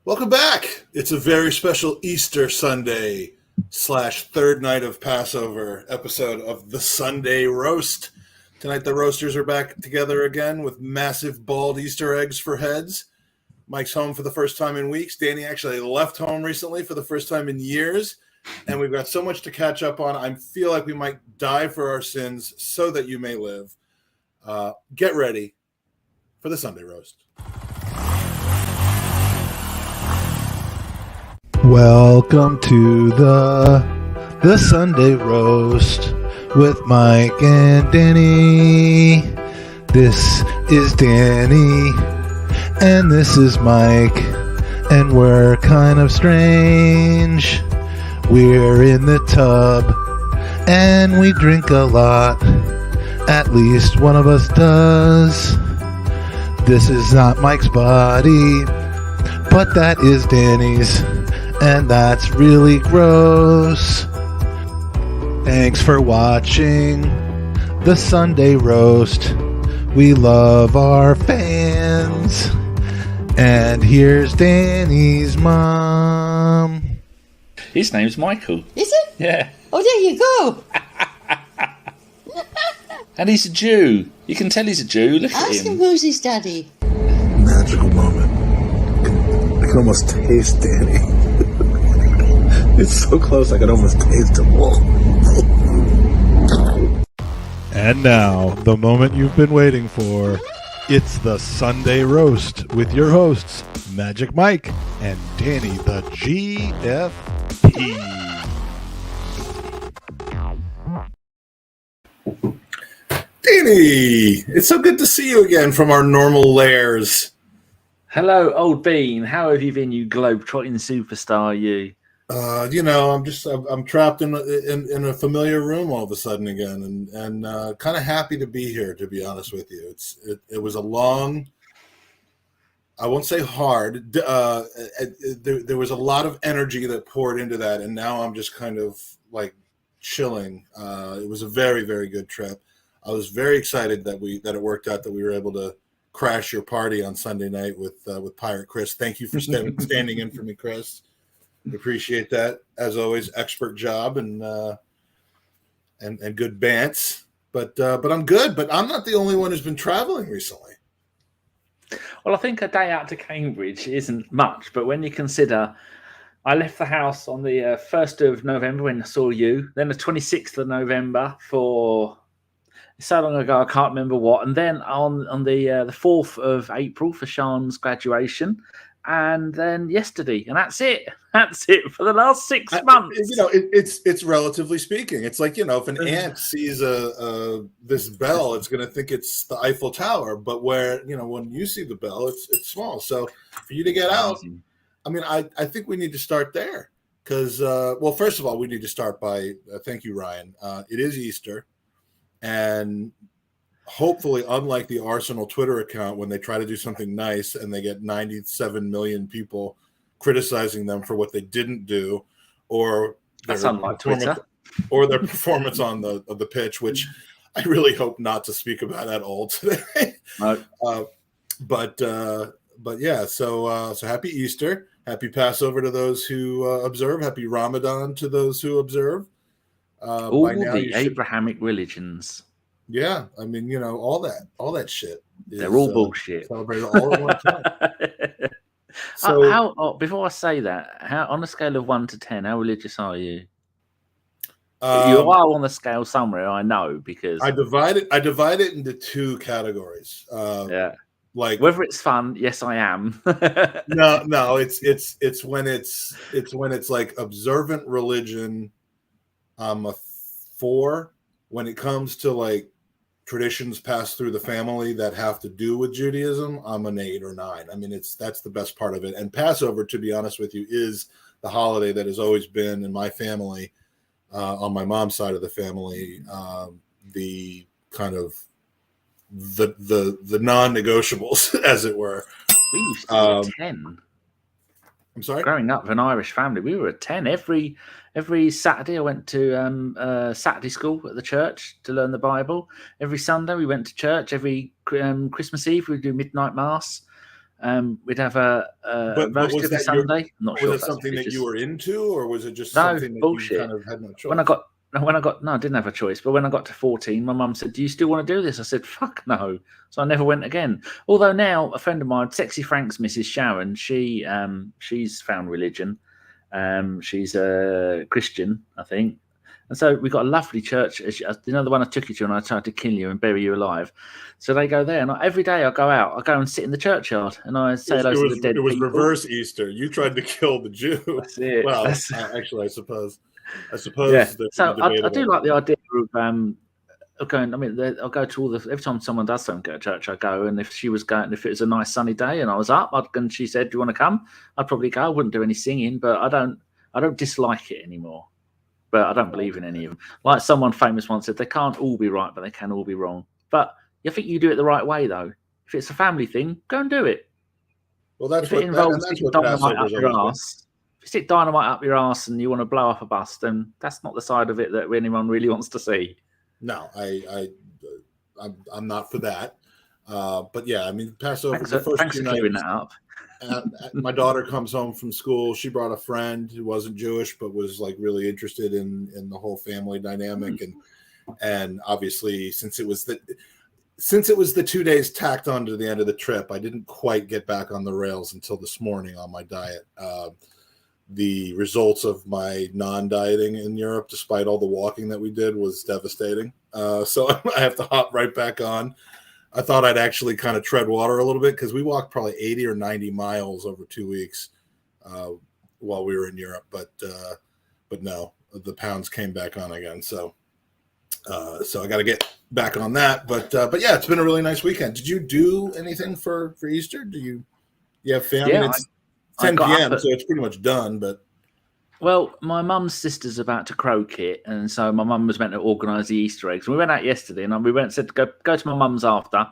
Welcome back. It's a very special Easter Sunday / third night of Passover episode of the Sunday Roast. Tonight the roasters are back together again with massive bald Easter eggs for heads. Mike's home for the first time in weeks. Danny actually left home recently for the first time in years. And we've got so much to catch up on. I feel like we might die for our sins so that you may live. Get ready for the Sunday Roast. Welcome to the Sunday Roast with Mike and Danny. This is Danny and this is Mike, and we're kind of strange. We're in the tub and we drink a lot. At least one of us does. This is not Mike's body, but that is Danny's. And that's really gross. Thanks for watching the Sunday Roast. We love our fans. And here's Danny's mom. His name's Michael. Is it? Yeah. Oh, there you go. And he's a Jew. You can tell he's a Jew. Look at Ask him him. who's his daddy. Magical moment. I can almost taste Danny. It's so close I can almost taste him. And now, the moment you've been waiting for. It's the Sunday Roast with your hosts, Magic Mike and Danny the GFP. Danny, it's so good to see you again from our normal lairs. Hello, old bean. How have you been, you globe-trotting superstar, you? I'm trapped in a familiar room all of a sudden again, and kind of happy to be here. To be honest with you, it was a long, I won't say hard. There was a lot of energy that poured into that, and now I'm just kind of like chilling. It was a very, very good trip. I was very excited that it worked out, that we were able to crash your party on Sunday night with Pirate Chris. Thank you for standing in for me, Chris. Appreciate that, as always. Expert job and good bants, but I'm good. But I'm not the only one who's been traveling recently. Well, I think a day out to Cambridge isn't much, but when you consider I left the house on the 1st of November when I saw you, then the 26th of November for so long ago I can't remember what, and then on the 4th of April for Sean's graduation. And then yesterday, and that's it. That's it for the last 6 months. It's relatively speaking. It's like, if an ant sees this bell, it's going to think it's the Eiffel Tower. But when you see the bell, it's small. So for you to get out, I mean, I think we need to start there because, first of all, we need to start by thank you, Ryan. It is Easter, and hopefully, unlike the Arsenal Twitter account, when they try to do something nice and they get 97 million people criticizing them for what they didn't do, or that's unlike Twitter, or their performance on the pitch, which I really hope not to speak about at all today. No. But yeah. So happy Easter, happy Passover to those who observe, happy Ramadan to those who observe. All the Abrahamic religions. Yeah, I mean, all that shit. They're all bullshit. Celebrated all at one time. So, before I say that, how on a scale of 1 to 10, how religious are you? You are on the scale somewhere, I know, because I divide it into two categories. Yeah, like whether it's fun, yes, I am. no, it's when it's like observant religion. I'm a 4. When it comes to like traditions passed through the family that have to do with Judaism, I'm an 8 or 9. I mean, that's the best part of it. And Passover, to be honest with you, is the holiday that has always been in my family, on my mom's side of the family, the kind of the non-negotiables, as it were. We used to be 10. I'm sorry? Growing up with an Irish family, we were at 10. Every Saturday I went to Saturday school at the church to learn the Bible. Every Sunday we went to church. Every Christmas Eve we would do midnight mass. We'd have a But roast was every that your Sunday. I'm not was sure it if that's something that you religious. were into, or was it just No, something that you bullshit. kind of had no choice? When I got no, I didn't have a choice. But when I got to 14, my mum said, "Do you still want to do this?" I said, "Fuck no." So I never went again. Although now a friend of mine, Sexy Frank's Mrs. Sharon, she's found religion. She's a Christian, I think. And so we got a lovely church. You know, the one I took you to and I tried to kill you and bury you alive. So they go there, and every day I go out. I go and sit in the churchyard, and I say hello to the dead it was people. reverse Easter. You tried to kill the Jew. That's it. Well, That's, actually, I suppose yeah. that So would be debatable. I do like the idea of going. I mean, I'll go to all the every time someone does something at church, I go. And if she was going, if it was a nice sunny day and I was up, and she said, "Do you want to come?" I'd probably go. I wouldn't do any singing, but I don't dislike it anymore. But I don't believe in any of them. Like someone famous once said, they can't all be right, but they can all be wrong. But I think you do it the right way, though. If it's a family thing, go and do it. Well, that's if it involves sticking dynamite up your been. ass, if you stick dynamite up your ass and you want to blow up a bus, then that's not the side of it that anyone really wants to see. No, I'm not for that. But yeah, I mean, Passover. Thanks for clearing that up. My daughter comes home from school. She brought a friend who wasn't Jewish but was like really interested in the whole family dynamic, and obviously since it was the 2 days tacked on to the end of the trip, I didn't quite get back on the rails until this morning on my diet. The results of my non-dieting in Europe, despite all the walking that we did, was devastating. So I have to hop right back on. I thought I'd actually kind of tread water a little bit because we walked probably 80 or 90 miles over 2 weeks while we were in Europe. But no, the pounds came back on again. So I got to get back on that. But yeah, it's been a really nice weekend. Did you do anything for Easter? Do you have family? Yeah, it's 10 p.m., so it's pretty much done. But well, my mum's sister's about to croak it, and so my mum was meant to organise the Easter eggs. We went out yesterday, and we went and said go to my mum's after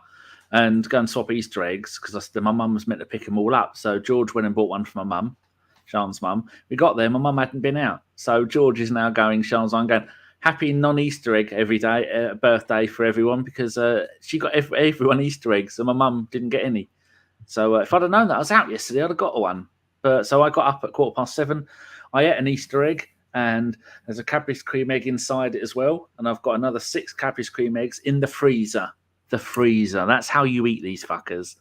and go and swap Easter eggs because my mum was meant to pick them all up. So George went and bought one for my mum, Sean's mum. We got there, my mum hadn't been out, so George is now going. Sean's on going. Happy non-Easter egg every day birthday for everyone because she got everyone Easter eggs, and my mum didn't get any. So if I'd have known that I was out yesterday, I'd have got one. But so I got up at 7:15. I ate an Easter egg, and there's a Cadbury's cream egg inside it as well. And I've got another 6 Cadbury's cream eggs in the freezer. The freezer. That's how you eat these fuckers.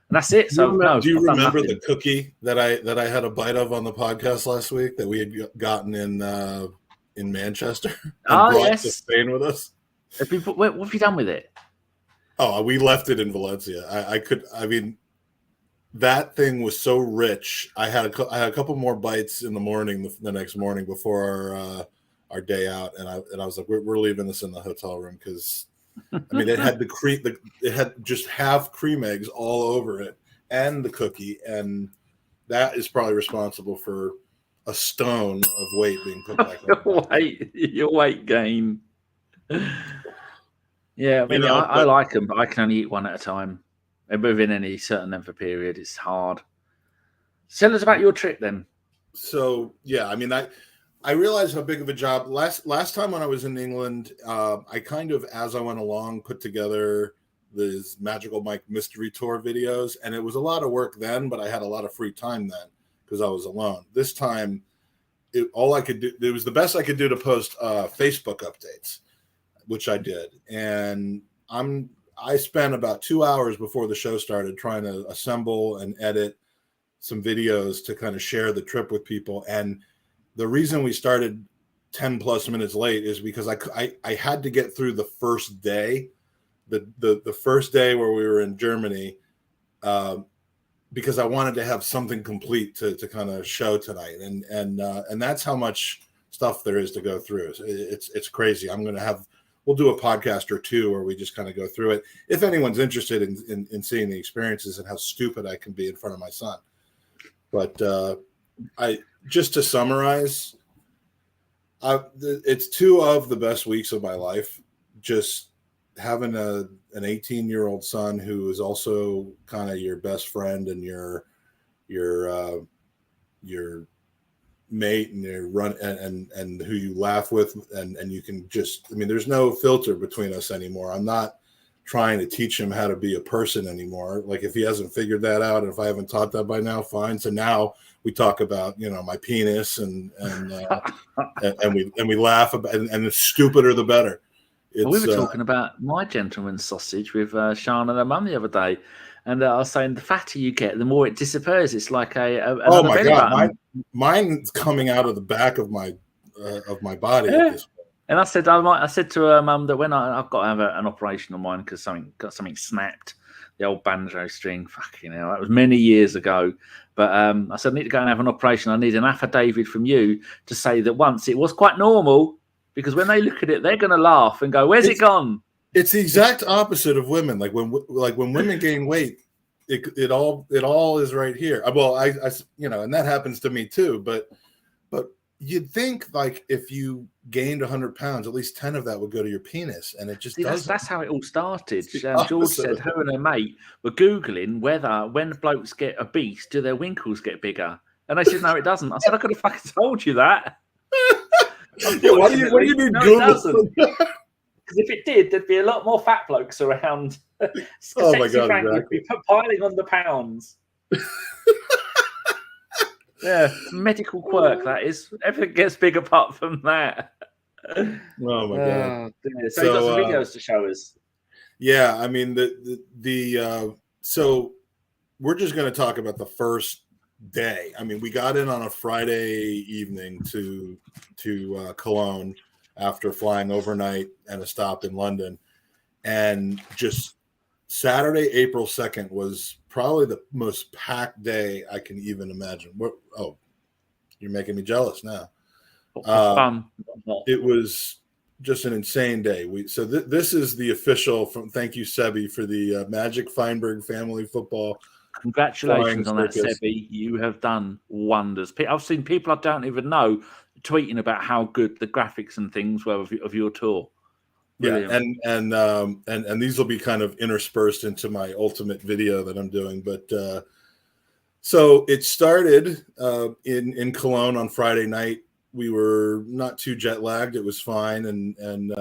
And that's it. So do you remember the cookie that I had a bite of on the podcast last week that we had gotten in Manchester? Oh yes, to Spain with us. What have you done with it? Oh, we left it in Valencia. I mean, that thing was so rich. I had a couple more bites in the morning, the next morning before our day out, and I was like, we're leaving this in the hotel room because I mean it had it had just half cream eggs all over it and the cookie, and that is probably responsible for a stone of weight being put back on. Your weight gain. Yeah, I mean, I like them, but I can only eat one at a time. And within any certain length of period, it's hard. Tell us about your trip then. So yeah, I mean, I realized how big of a job last time when I was in England. I kind of, as I went along, put together these Magical Mike mystery tour videos, and it was a lot of work then, but I had a lot of free time then because I was alone. This time, all I could do, it was the best I could do to post Facebook updates, which I did, and I spent about 2 hours before the show started trying to assemble and edit some videos to kind of share the trip with people. And the reason we started 10 plus minutes late is because I had to get through the first day, the first day where we were in Germany, because I wanted to have something complete to kind of show tonight. And that's how much stuff there is to go through. It's crazy. We'll do a podcast or two where we just kind of go through it. If anyone's interested in seeing the experiences and how stupid I can be in front of my son. But just to summarize, it's 2 of the best weeks of my life. Just having an 18-year-old son who is also kind of your best friend and your mate and your run and who you laugh with, and you can just, I mean, there's no filter between us anymore. I'm not trying to teach him how to be a person anymore. Like if he hasn't figured that out, and if I haven't taught that by now, fine. So now we talk about, my penis and we laugh about, and the stupider the better. We were talking about my gentleman's sausage with Sean and her mum the other day, and I was saying the fatter you get, the more it disappears. It's like oh my god, mine's coming out of the back of my body at this point. And I said to her mum that when I've got to have an operation on mine because something snapped, the old banjo string. Fucking hell, that was many years ago. But I said I need to go and have an operation. I need an affidavit from you to say that once it was quite normal, because when they look at it, they're going to laugh and go, "Where's it gone?" It's the exact opposite of women. Like when women gain weight, it all is right here. Well, I and that happens to me too. But you'd think like if you gained 100 pounds, at least 10 of that would go to your penis, and it just doesn't. That's how it all started. George said her and her mate were Googling whether when blokes get obese, do their winkles get bigger? And they said, no, it doesn't. I said, I could have fucking told you that. Yeah, why do you need Google? Because if it did, there'd be a lot more fat blokes around. Oh my God, Frank would be piling on the pounds. Yeah, medical quirk, that is. Everything gets big apart from that. Oh my God. So you got some videos to show us. Yeah, I mean so we're just going to talk about the first day. I mean, we got in on a Friday evening to Cologne after flying overnight and a stop in London, and just Saturday, April 2nd was probably the most packed day I can even imagine. Oh, you're making me jealous now. It was just an insane day. This is the official thank you, Sebi, for the Magic Feinberg Family Football. Congratulations on that, Sebi. You have done wonders. I've seen people I don't even know tweeting about how good the graphics and things were of your tour. Brilliant. Yeah, and these will be kind of interspersed into my ultimate video that I'm doing. But so it started in Cologne on Friday night. We were not too jet lagged. It was fine, and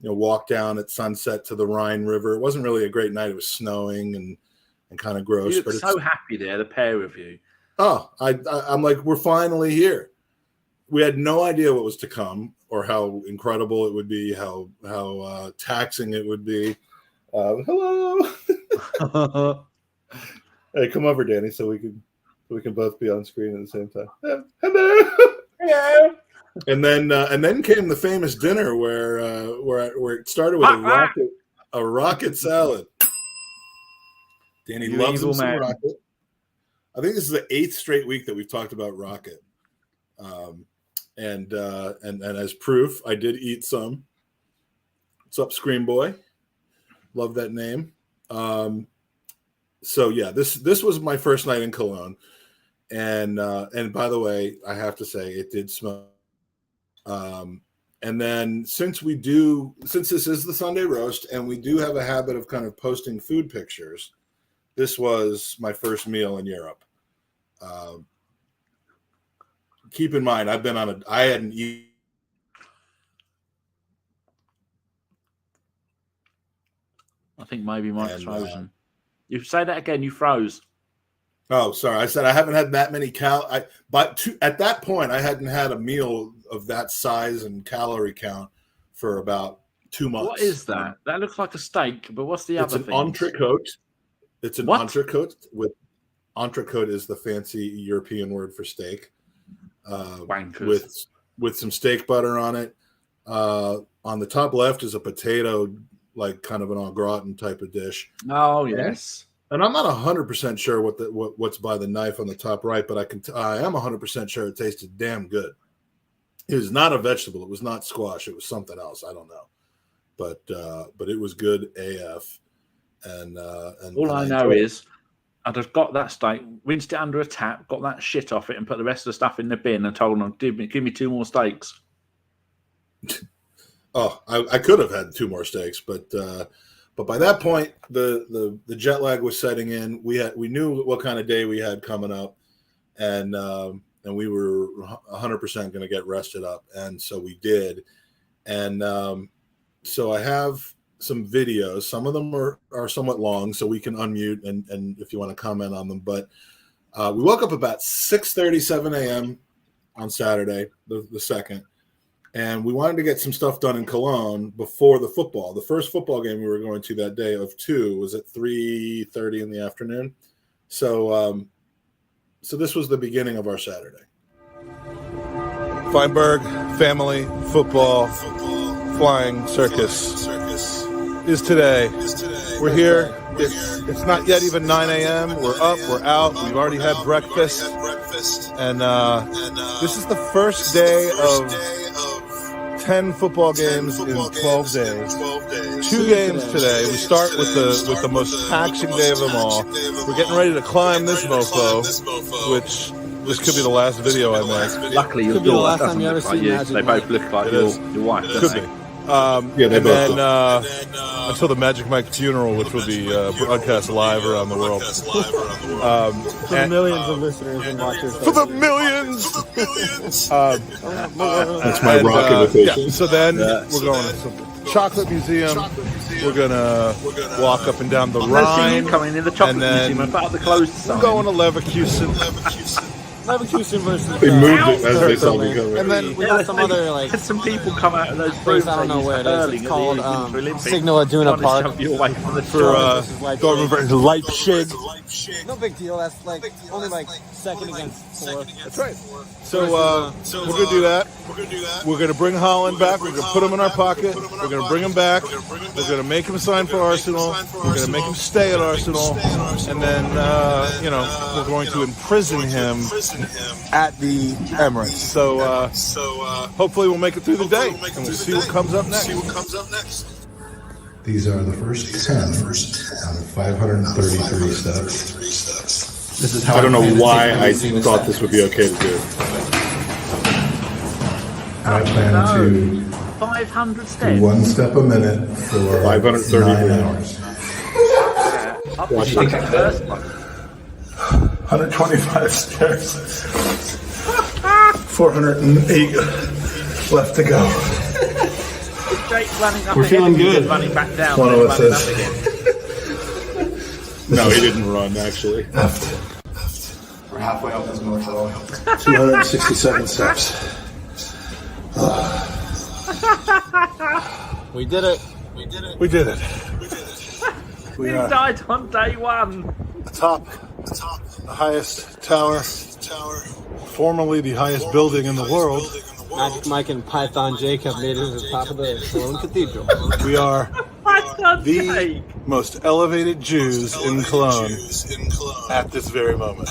walked down at sunset to the Rhine River. It wasn't really a great night. It was snowing and kind of gross. You look so happy there, the pair of you. Oh, I'm like, we're finally here. We had no idea what was to come or how incredible it would be, how taxing it would be. Hello. Hey, come over, Danny, so we can both be on screen at the same time. Hello. Hello. And then came the famous dinner where it started with a rocket salad. Danny loves some rocket. I think this is the 8th straight week that we've talked about rocket. And as proof, I did eat some. What's up, Scream Boy? Love that name. So yeah, this was my first night in Cologne, and by the way, I have to say it did smell. And then since this is the Sunday roast, and we do have a habit of kind of posting food pictures, this was my first meal in Europe. Keep in mind, I hadn't eaten. I think maybe Mike's frozen. You say that again, you froze. Oh, sorry. I said I haven't had that many at that point, I hadn't had a meal of that size and calorie count for about 2 months. What is that? That looks like a steak, but what's the other thing? It's an entrecote. It's an entrecote. Entrecote is the fancy European word for steak. With some steak butter on it. On the top left is a potato, like kind of an au gratin type of dish. Oh yes. And I'm not 100% sure what's by the knife on the top right, but I am 100% sure it tasted damn good. It was not a vegetable. It was not squash. It was something else. I don't know, but it was good AF. And all I know is I'd have got that steak, rinsed it under a tap, got that shit off it, and put the rest of the stuff in the bin, and told them, "Give me 2 more steaks." Oh, I could have had 2 more steaks, but by that point, the jet lag was setting in. We knew what kind of day we had coming up, and we were 100% going to get rested up, and so we did. And so I have some videos. Some of them are somewhat long, so we can unmute and if you want to comment on them. But we woke up about 6:37 a.m. on Saturday, the 2nd, and we wanted to get some stuff done in Cologne before the football. The first football game we were going to that day of 2 was at 3:30 in the afternoon. So this was the beginning of our Saturday. Feinberg family football flying circus is today. We're here. It's not yet even 9 a.m. We're up. We're out. We've already had breakfast. And this is the first day of 10 football games in 12 days. 2 games today. We start with the most taxing day of them all. We're getting ready to climb this mofo, which this could be the last video I make. Luckily, your daughter doesn't look like you. They both look like your wife. Could be. They both do. Until the Magic Mike funeral, which will be broadcast live around the world. For the millions of listeners and watchers. For the millions! That's my rock invitation. Yeah. So then we're going to some chocolate museum. We're going to walk up and down the Rhine. Coming in the chocolate museum and put up the closed sign. We're going to Leverkusen. Leverkusen versus They moved it as they saw me go. and then we got some other Had some people come out of those place. I don't know where it is. It's called Signal Iduna Park for Dortmund versus Leipzig. No big deal. That's like only like second against fourth. That's right. So we're going to do that. We're going to bring Holland back. We're going to put him in our pocket. We're going to bring him back. We're going to make him sign for Arsenal. We're going to make him stay at Arsenal. And then, we're going to imprison him at the Emirates. So hopefully we'll make it through the day. And we'll see what comes up next. These are the first 10 out of 533 steps. This is how I don't know why I thought this would be okay to do. I plan to 500 do steps. 1 step a minute for 533 9 hours. Watch the first one. 125 stairs. 408 left to go. Jake running up. We're feeling good. Running back down. One of us running says- up again. No, he didn't run, actually. Left. We're halfway up this mofo. 267 steps. We did it. We did it. We died on day 1. The highest tower, formerly the highest building in the world. Magic Mike and Python Jake have made it to the top of the Cologne Cathedral. We are The the most elevated Jews in Cologne at this very moment.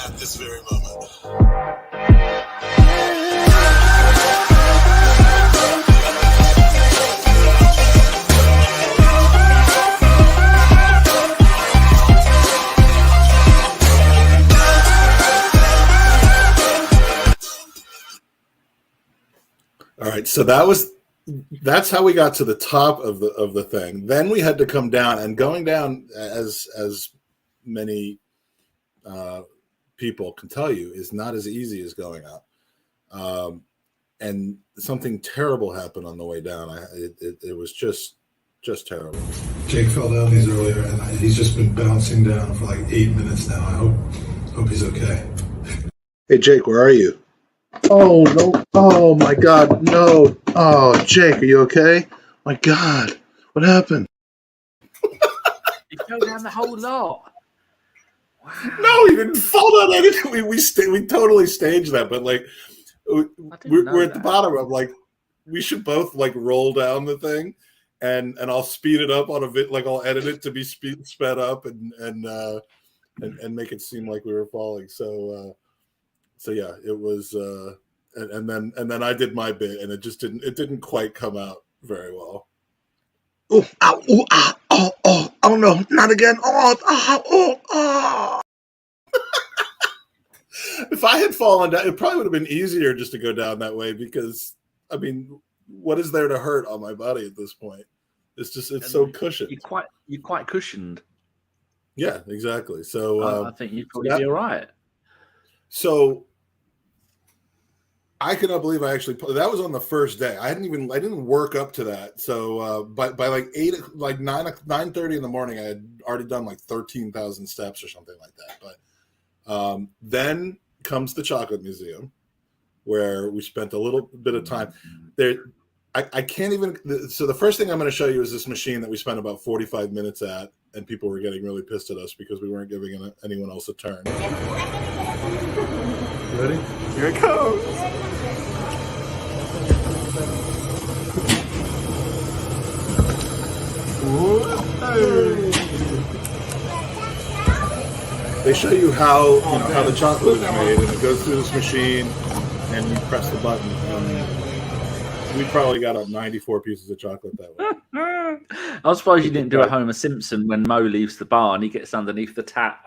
All right, so that's how we got to the top of the thing. Then we had to come down, and going down, as many people can tell you, is not as easy as going up. And something terrible happened on the way down. It was just terrible. Jake fell down these earlier, and he's just been bouncing down for like 8 minutes now. I hope he's okay. Hey, Jake, where are you? Oh, no. Oh, my God. No. Oh, Jake, are you okay? My God. What happened? He fell down the whole lot. Wow. No, he didn't fall down anything. We totally staged that, but like we're at the bottom. I'm like, we should both like roll down the thing, and I'll speed it up on a bit. Like I'll edit it to be sped up and make it seem like we were falling. So yeah, it was. And then I did my bit, and it didn't quite come out very well. Oh, ow, oh, ah, oh, no, not again. Oh. If I had fallen down, it probably would have been easier just to go down that way because, I mean, what is there to hurt on my body at this point? It's so cushioned. You're quite cushioned. Yeah, exactly. So I think you'd probably be all right. So I cannot believe I actually that was on the first day. I didn't work up to that. So by like 9:30 in the morning, I had already done like 13,000 steps or something like that. But then comes the Chocolate Museum, where we spent a little bit of time there. I can't even. So the first thing I'm going to show you is this machine that we spent about 45 minutes at, and people were getting really pissed at us because we weren't giving anyone else a turn. Ready? Here it comes. They show you how the chocolate is made, and it goes through this machine, and you press the button. We probably got up 94 pieces of chocolate that way. I was surprised you didn't do a Homer Simpson when Mo leaves the bar and he gets underneath the tap.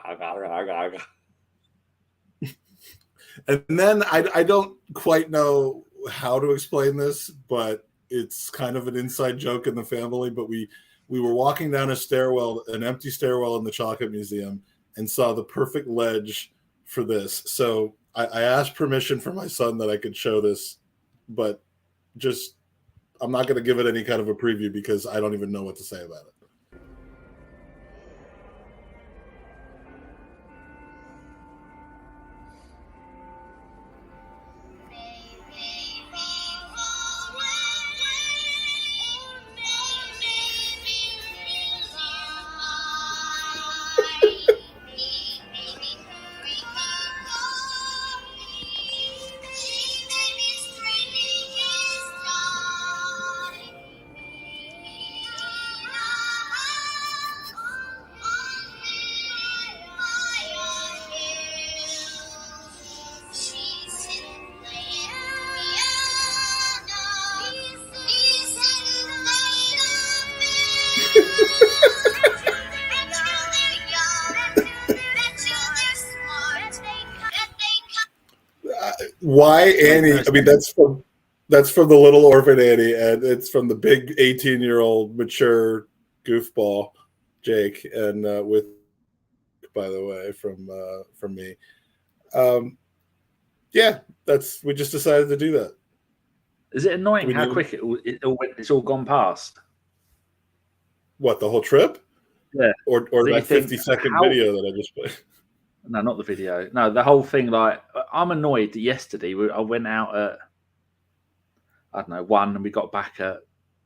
And then I don't quite know how to explain this, but it's kind of an inside joke in the family. But we were walking down an empty stairwell in the Chocolate Museum, and saw the perfect ledge for this. So I asked permission from my son that I could show this, but I'm not going to give it any kind of a preview because I don't even know what to say about it. Why Annie? I mean, that's from the Little Orphan Annie, and it's from the big 18-year-old mature goofball Jake, and with, by the way, from me. Yeah, we just decided to do that. Is it annoying how quick it's all gone past? What, the whole trip? Yeah. Or that 50-second video that I just played? No, not the video. No, the whole thing. Like, I'm annoyed that yesterday I went out at, I don't know, 1, and we got back at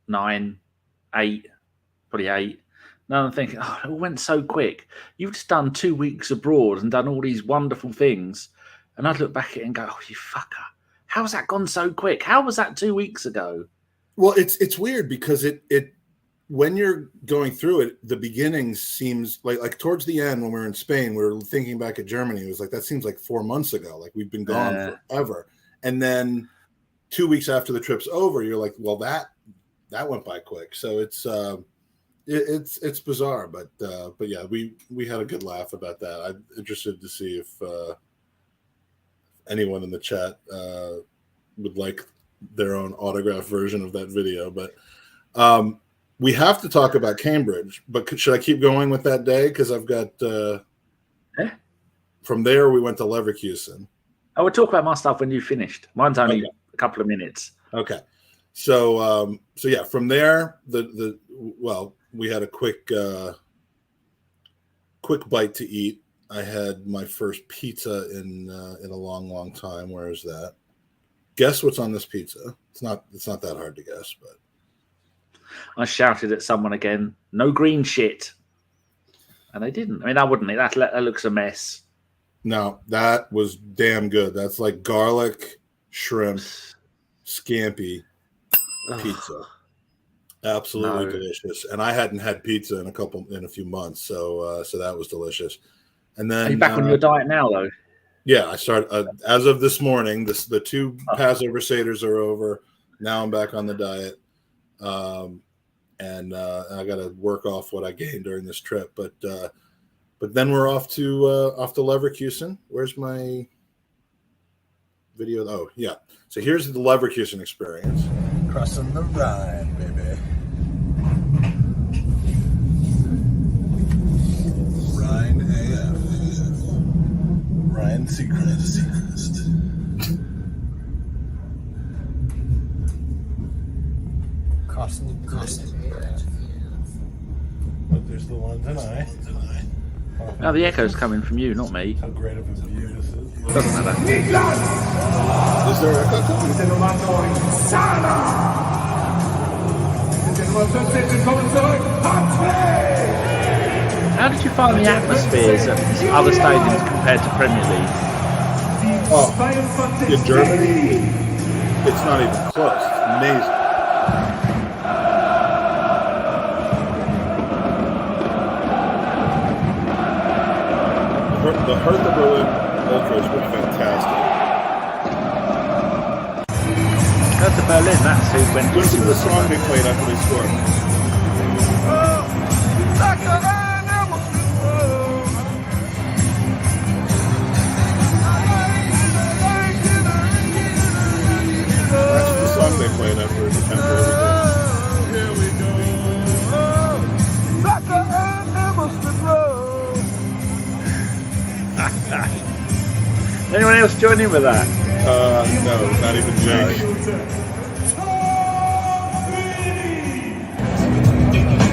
9, 8, probably 8. Now I'm thinking, oh, it went so quick. You've just done 2 weeks abroad and done all these wonderful things. And I'd look back at it and go, oh, you fucker. How's that gone so quick? How was that 2 weeks ago? Well, it's weird because it when you're going through it, the beginning seems like towards the end when we were in Spain, we were thinking back at Germany. It was like, that seems like 4 months ago. Like we've been gone forever. And then 2 weeks after the trip's over, you're like, well, that went by quick. So it's bizarre, but yeah, we had a good laugh about that. I'm interested to see if anyone in the chat would like their own autograph version of that video. But we have to talk about Cambridge, but should I keep going with that day? Because I've got from there we went to Leverkusen. I will talk about my stuff when you finished. Mine's only a couple of minutes. Okay, so yeah, from there we had a quick bite to eat. I had my first pizza in a long time. Where is that? Guess what's on this pizza? It's not that hard to guess, but I shouted at someone again, no green shit. And they didn't. I mean, that wouldn't. That looks a mess. No, that was damn good. That's like garlic, shrimp, scampi pizza. Absolutely delicious. And I hadn't had pizza in a few months, so that was delicious. And then, are you back on your diet now, though? Yeah, I started as of this morning. The 2 Passover Seders are over. Now I'm back on the diet. And I got to work off what I gained during this trip, but then we're off to Leverkusen. Where's my video? Oh yeah. So here's the Leverkusen experience. Crossing the Rhine, baby. Rhine AF. Rhine Seacrest. Look, there's the London Eye. Now the echo's coming from you, not me. How great of a view this is. Doesn't matter. Is there echo coming? How did you find the atmospheres at other stadiums compared to Premier League? Oh, in Germany, it's not even close. It's amazing. The Hertha Berlin Ultras were fantastic. Hertha Berlin, that's who went. Listen to the song they played after they scored. That's the song they played after the temporary. Anyone else join in with that? No, not even Jake.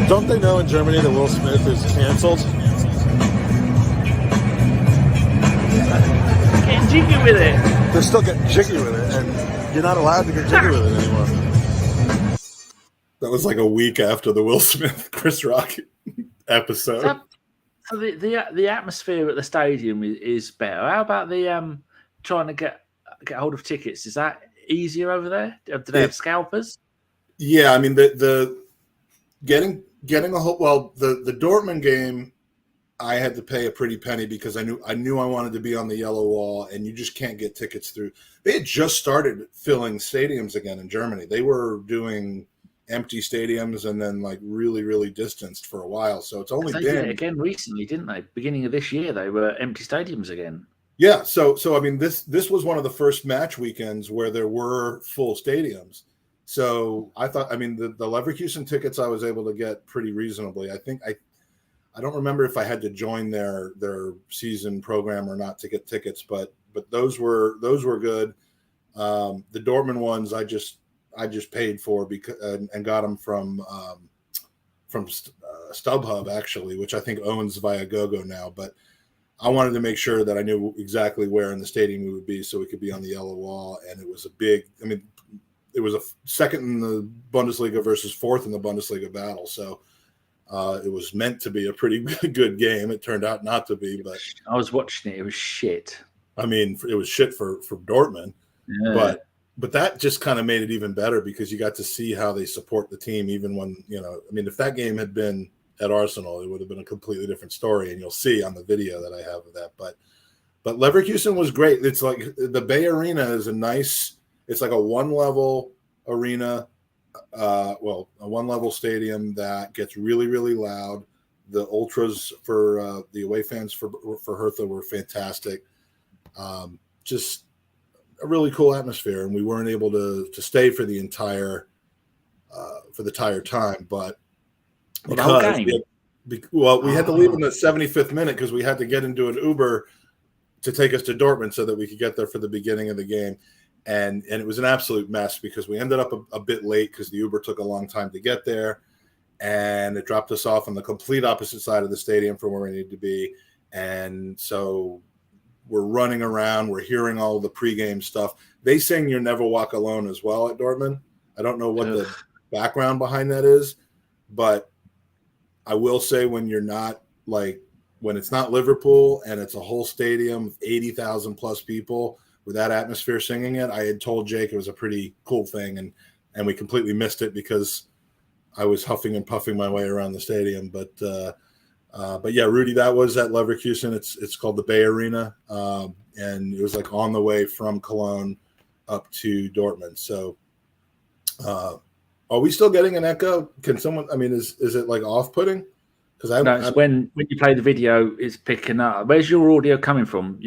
Don't they know in Germany that Will Smith is canceled? Getting jiggy with it. They're still getting jiggy with it, and you're not allowed to get jiggy with it anymore. That was like a week after the Will Smith Chris Rock episode. So the atmosphere at the stadium is better. How about the trying to get hold of tickets? Is that easier over there? Do they have scalpers? Yeah, I mean the getting a whole the Dortmund game, I had to pay a pretty penny because I knew I wanted to be on the yellow wall, and you just can't get tickets through. They had just started filling stadiums again in Germany. They were doing empty stadiums and then like really, really distanced for a while. So it's only been again recently, didn't they? Beginning of this year, they were empty stadiums again. Yeah. So I mean, this was one of the first match weekends where there were full stadiums. So I thought, I mean, the Leverkusen tickets I was able to get pretty reasonably. I think I don't remember if I had to join their season program or not to get tickets, but those were good. The Dortmund ones I just paid for because and got them from StubHub actually, which I think owns Viagogo now. But I wanted to make sure that I knew exactly where in the stadium we would be, so we could be on the yellow wall. And it was a big. I mean, it was a second in the Bundesliga versus fourth in the Bundesliga battle. So it was meant to be a pretty good game. It turned out not to be, but I was watching it. It was shit. I mean, it was shit for Dortmund, Yeah. But that just kind of made it even better because you got to see how they support the team, even when, I mean, if that game had been at Arsenal, it would have been a completely different story. And you'll see on the video that I have of that. But Leverkusen was great. It's like the Bay Arena is it's like a one-level arena, a one-level stadium that gets really, really loud. The ultras for the away fans for Hertha were fantastic. Just a really cool atmosphere, and we weren't able to stay for the entire time, but because we had to leave in the 75th minute because we had to get into an Uber to take us to Dortmund so that we could get there for the beginning of the game, and it was an absolute mess because we ended up a bit late because the Uber took a long time to get there, and it dropped us off on the complete opposite side of the stadium from where we needed to be, and so we're running around. We're hearing all the pregame stuff. They sing "You Never Walk Alone" as well at Dortmund. I don't know what the background behind that is, but I will say when it's not Liverpool and it's a whole stadium of 80,000 plus people with that atmosphere singing it, I had told Jake it was a pretty cool thing, and we completely missed it because I was huffing and puffing my way around the stadium. But yeah, Rudy, that was at Leverkusen. It's called the Bay Arena, and it was like on the way from Cologne up to Dortmund. So, are we still getting an echo? Can someone? I mean, is it like off-putting? Because when you play the video, it's picking up. Where's your audio coming from?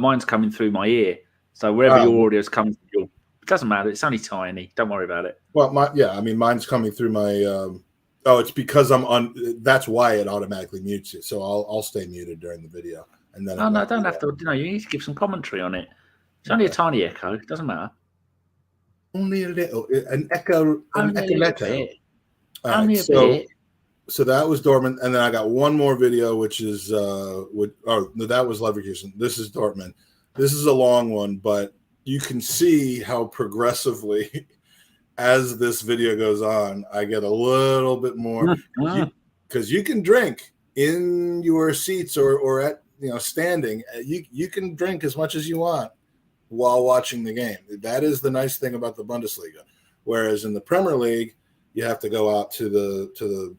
Mine's coming through my ear. So wherever your audio is coming from, it doesn't matter. It's only tiny. Don't worry about it. Well, mine's coming through my. It's because I'm on. That's why it automatically mutes you. So I'll stay muted during the video, and then. No, don't have to. You need to give some commentary on it. It's only a tiny echo. It doesn't matter. Only a little. An echo Only a letter. bit. All right, Only a bit. So that was Dortmund, and then I got one more video, which is that was Leverkusen. This is Dortmund. This is a long one, but you can see how progressively, as this video goes on, I get a little bit more because you can drink in your seats or at standing. You can drink as much as you want while watching the game. That is the nice thing about the Bundesliga. Whereas in the Premier League, you have to go out to the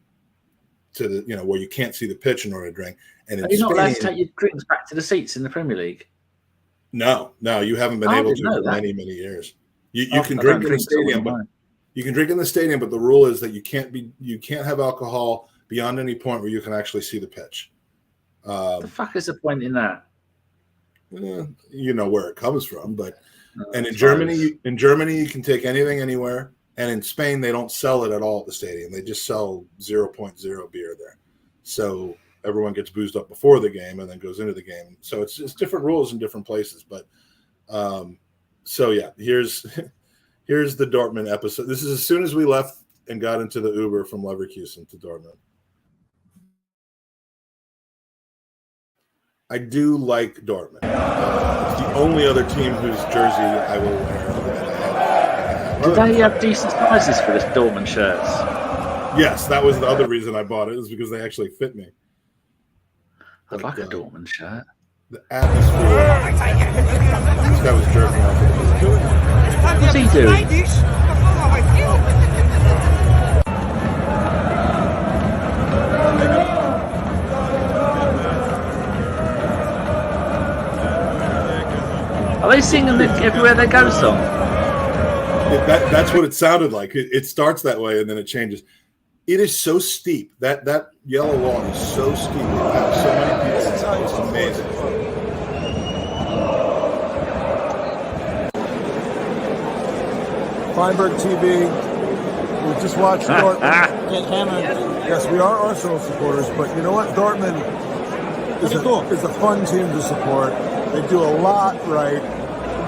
where you can't see the pitch in order to drink. And in Are you not allowed to Spain, take your drinks back to the seats in the Premier League? no, you haven't been able to for many years. You can drink in the stadium, but you can drink in the stadium, but the rule is that you can't have alcohol beyond any point where you can actually see the pitch. The fuck is the point in that? You know where it comes from, but and in Germany you can take anything anywhere, and in Spain they don't sell it at all at the stadium. They just sell 0.0 beer there, so everyone gets boozed up before the game and then goes into the game. So it's different rules in different places, but so yeah, here's the Dortmund episode. This is as soon as we left and got into the Uber from Leverkusen to Dortmund. I do like Dortmund. It's the only other team whose jersey I will wear. Did they have decent sizes for this Dortmund shirts? Yes, that was the other reason I bought it, is because they actually fit me. I'd like a Dortmund shirt. The atmosphere. This guy was jerking off. What's he doing? Are they singing the Everywhere They Go song? That's what it sounded like. It starts that way and then it changes. It is so steep. That yellow wall is so steep. It has so many people. It's amazing. Feinberg TV. We just watched Dortmund. Yes, we are Arsenal supporters, but you know what? Dortmund is a fun team to support. They do a lot right.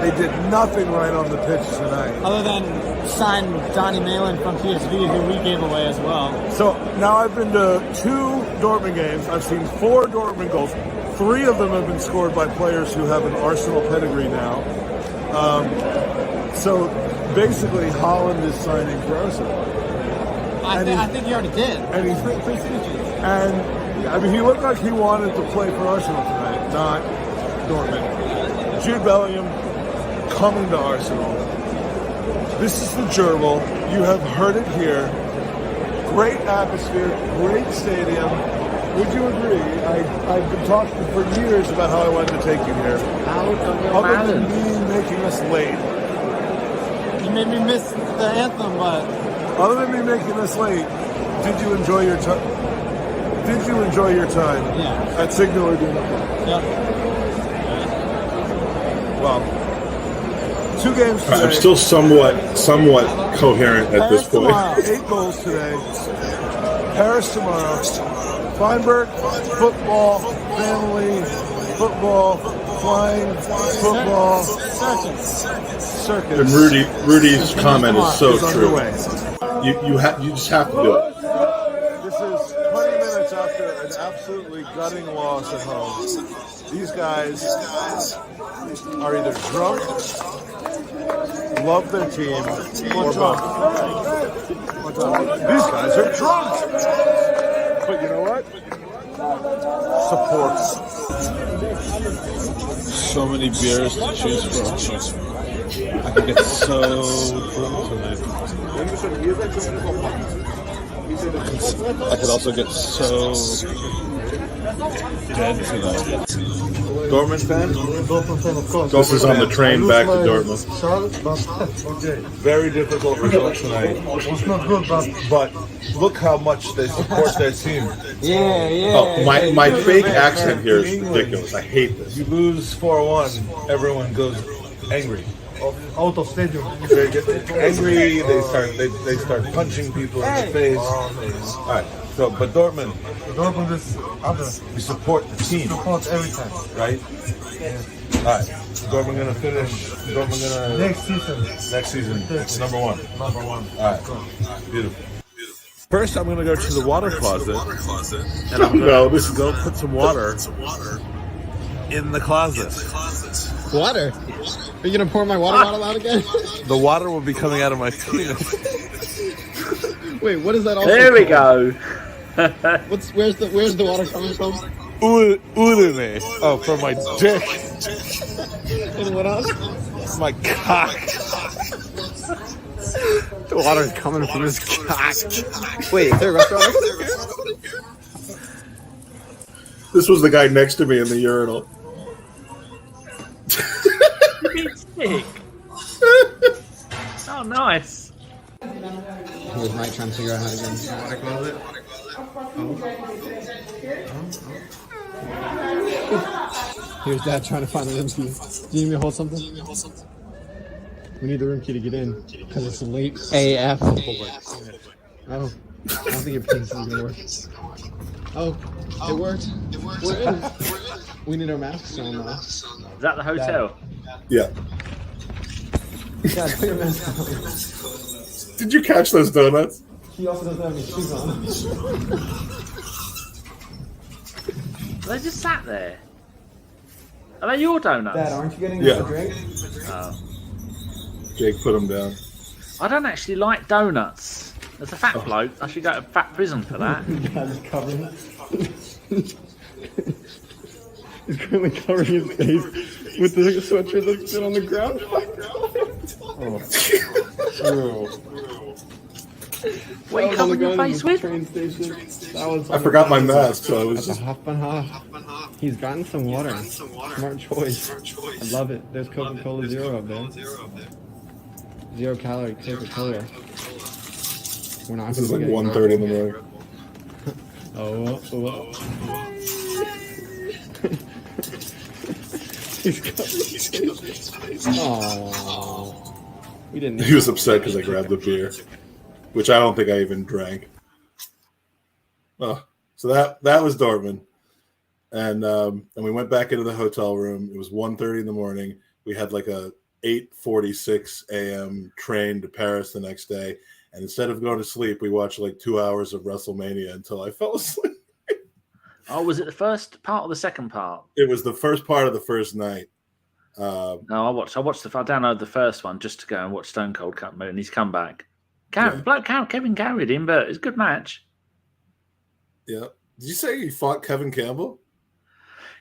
They did nothing right on the pitch tonight. Other than sign Donny Malin from PSV, who we gave away as well. So now I've been to 2 Dortmund games. I've seen 4 Dortmund goals. 3 of them have been scored by players who have an Arsenal pedigree now. So basically, Holland is signing for Arsenal. I think he already did. And he's and I mean, he looked like he wanted to play for Arsenal tonight, not Dortmund. Jude Bellingham coming to Arsenal. This is the gerbil. You have heard it here. Great atmosphere, great stadium. Would you agree? I've been talking for years about how I wanted to take you here. Other than me making us late. You made me miss the anthem, but... Other than me making us late, did you enjoy your time? Did you enjoy your time? Yeah. At Signal Iduna? Yep. Well, 2 games today. I'm still somewhat coherent at this point. Tomorrow, 8 goals today. Paris tomorrow. Feinberg, football, family, football, flying, football, circus. And Rudy's comment is so true. Underway. You just have to do it. This is 20 minutes after an absolutely gutting loss at home. These guys are either drunk, love their team, or drunk. These guys are drunk. But you know what? Support. So many beers to choose from. I could get so drunk tonight. I could also get so dead tonight. Dortmund fan? Dortmund fan, of course. This is on the train back to Dortmund. Okay. Very difficult result tonight. It's not good, but look how much they support their team. Yeah. Oh, my fake accent here is ridiculous. I hate this. You lose 4-1, everyone goes angry. Out of stadium. They get angry. They start punching people in the face. All right. So, but Dortmund Dortmund is other. we support the team, Support every time. right? Yeah. right. Dortmund going to finish. Dortmund going to next season. It's number one. All right. Beautiful. First, I'm going to go to the water closet, and I'm going to go put some water in the closet. Water? Are you going to pour my water bottle out again? The water will be coming out of my penis. Wait, what is that all? There we go. Where's the water coming from? Urine. Oh, from my dick. And what else? My cock. The water is coming from his cock. Wait, is there a restaurant? This was the guy next to me in the urinal. Sick. Oh, nice. Here's Mike trying to figure out how to get into the water closet. Here's Dad trying to find the room key. Do you need me to hold something? We need the room key to get in because it's late AF. Oh, I don't think your penis is gonna work. Oh, it worked. We're in. We need our masks on now. Is that the hotel? Yeah. Dad, put your mask on. Did you catch those donuts? He also doesn't have any shoes on. They just sat there. Are they your donuts? Dad, aren't you getting Yeah. a drink? Oh. Jake put them down. I don't actually like donuts. As a fat bloke, I should go to fat prison for that. Dad's covering it. He's currently covering his face with the sweatshirt that's been on the ground. What are you covering your face with? Train station. That was I forgot my mask, so I was That's a just. half and half. He's gotten some water. Smart choice. I love it. There's Coca-Cola Zero up there. 0 calorie Coca-Cola. We're not. This is like 1:30 in the morning. Oh. He's Aww. We didn't. He was upset because I grabbed the beer, which I don't think I even drank. Oh, so that was Dortmund, and we went back into the hotel room. It was 1:30 in the morning. We had like a 8:46 a.m. train to Paris the next day, and instead of going to sleep, we watched like 2 hours of WrestleMania until I fell asleep. Oh, was it the first part or the second part? It was the first part of the first night. No, I downloaded the first one just to go and watch Stone Cold come, and he's come back. Kevin carried him, but it's a good match. Yeah. Did you say he fought Kevin Campbell?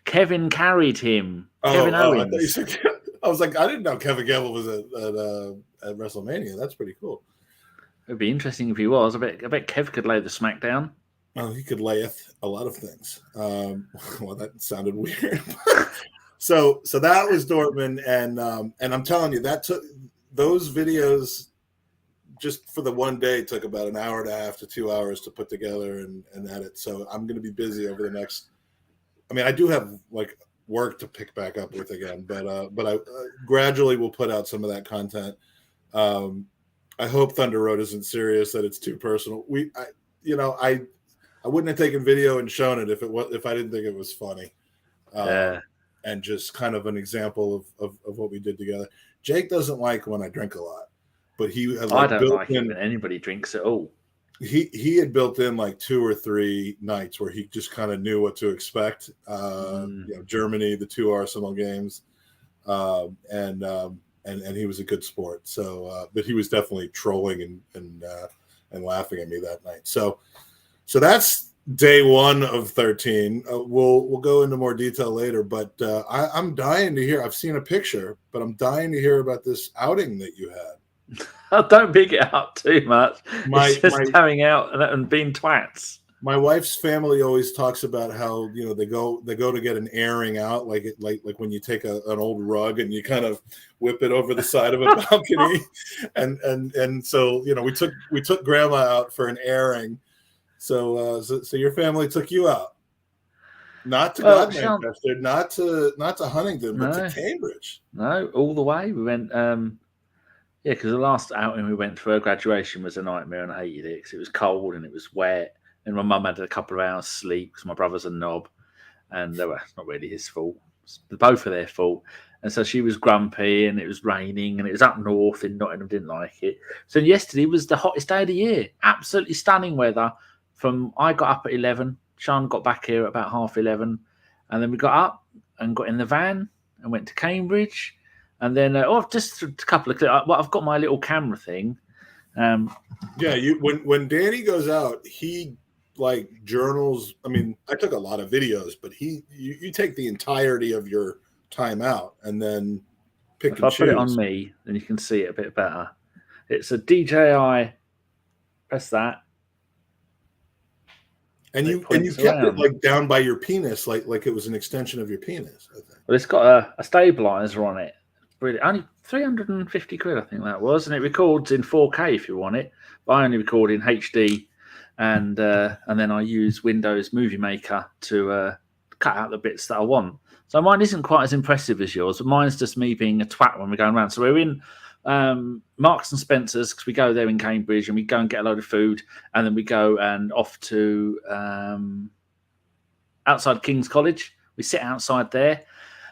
Kevin carried him. Kevin Owens. I thought you said, I was like, I didn't know Kevin Campbell was at WrestleMania. That's pretty cool. It'd be interesting if he was. I bet Kev could lay the smackdown. Oh, he could layeth a lot of things. Well, that sounded weird. So that was Dortmund, and I'm telling you, that took those videos just for the one day took about an hour and a half to 2 hours to put together and edit. So I'm going to be busy over the next. I mean, I do have like work to pick back up with again, but I gradually will put out some of that content. I hope Thunder Road isn't serious, that it's too personal. I wouldn't have taken video and shown it if I didn't think it was funny. And just kind of an example of what we did together. Jake doesn't like when I drink a lot, but he had I don't like it when anybody drinks at all. He had built in like 2 or 3 nights where he just kind of knew what to expect. Germany, the 2 Arsenal games, and he was a good sport. So, but he was definitely trolling and laughing at me that night. So that's day 1 of 13. We'll go into more detail later, but I'm dying to hear. I've seen a picture, but I'm dying to hear about this outing that you had. Don't big it up too much. It's just coming out and being twats. My wife's family always talks about how they go to get an airing out, like when you take an old rug and you kind of whip it over the side of a balcony, and so we took Grandma out for an airing. So your family took you out, not to Manchester, not to Huntingdon, but to Cambridge. No, all the way. We went. Because the last outing we went for her graduation was a nightmare, and I hated it because it was cold and it was wet, and my mum had a couple of hours sleep because my brother's a knob, and they were not really his fault. Both of their fault. And so she was grumpy, and it was raining, and it was up north in Nottingham, didn't like it. So yesterday was the hottest day of the year. Absolutely stunning weather. I got up at 11. Sean got back here at about 11:30. And then we got up and got in the van and went to Cambridge. And then, just a couple of clips. Well, I've got my little camera thing. When Danny goes out, he like journals. I mean, I took a lot of videos, but you take the entirety of your time out and then pick if and I choose. put it on me, then you can see it a bit better. It's a DJI. Press that. And you kept it like down by your penis, like it was an extension of your penis, I think. Well, it's got a stabilizer on it. Really, only 350 quid, I think that was, and it records in 4K if you want it. But I only record in HD, and then I use Windows Movie Maker to cut out the bits that I want. So mine isn't quite as impressive as yours, but mine's just me being a twat when we're going around. So we're in Marks and Spencer's because we go there in Cambridge, and we go and get a load of food, and then we go and off to outside King's College. We sit outside there.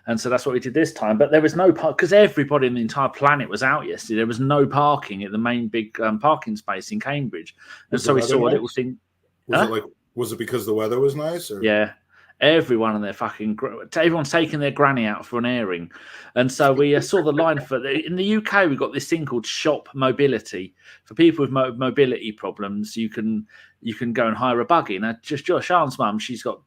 And so that's what we did this time. But there was no park because everybody in the entire planet was out yesterday. There was no parking at the main big parking space in Cambridge. And so we saw a little thing. Was it because the weather was nice? Or? Yeah. Everyone and everyone's taking their granny out for an airing. And so we saw the line in the UK, we've got this thing called Shop Mobility. For people with mobility problems, you can go and hire a buggy. Now, just Sean's mum, she's got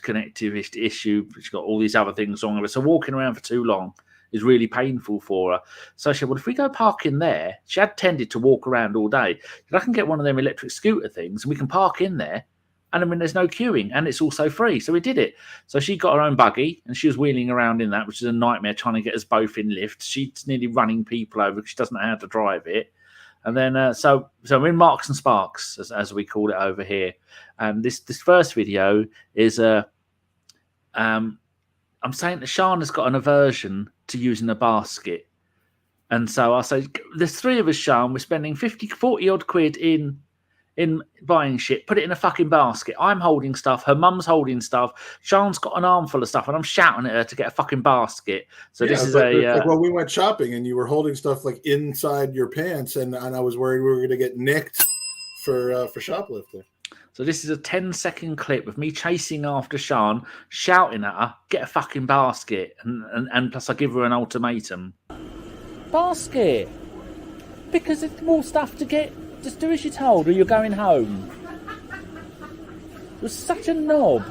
connective issue. She's got all these other things wrong with her. So walking around for too long is really painful for her. So she said, well, if we go park in there, she had tended to walk around all day. I can get one of them electric scooter things and we can park in there. And I mean, there's no queuing and it's also free. So we did it. So she got her own buggy and she was wheeling around in that, which is a nightmare trying to get us both in lifts. She's nearly running people over because she doesn't know how to drive it. And then, so we're in Marks and Sparks, as we call it over here. And this first video is I'm saying that Sean has got an aversion to using a basket. And so I say, there's three of us, Sean, we're spending 40 odd quid in buying shit, put it in a fucking basket. I'm holding stuff, her mum's holding stuff, Sean's got an armful of stuff, and I'm shouting at her to get a fucking basket. So this is like when we went shopping and you were holding stuff like inside your pants, and I was worried we were going to get nicked for shoplifting. So this is a 10-second clip of me chasing after Sean, shouting at her, get a fucking basket, and plus I give her an ultimatum. Basket! Because there's more stuff to get. Just do as you're told, or you're going home. You're such a knob.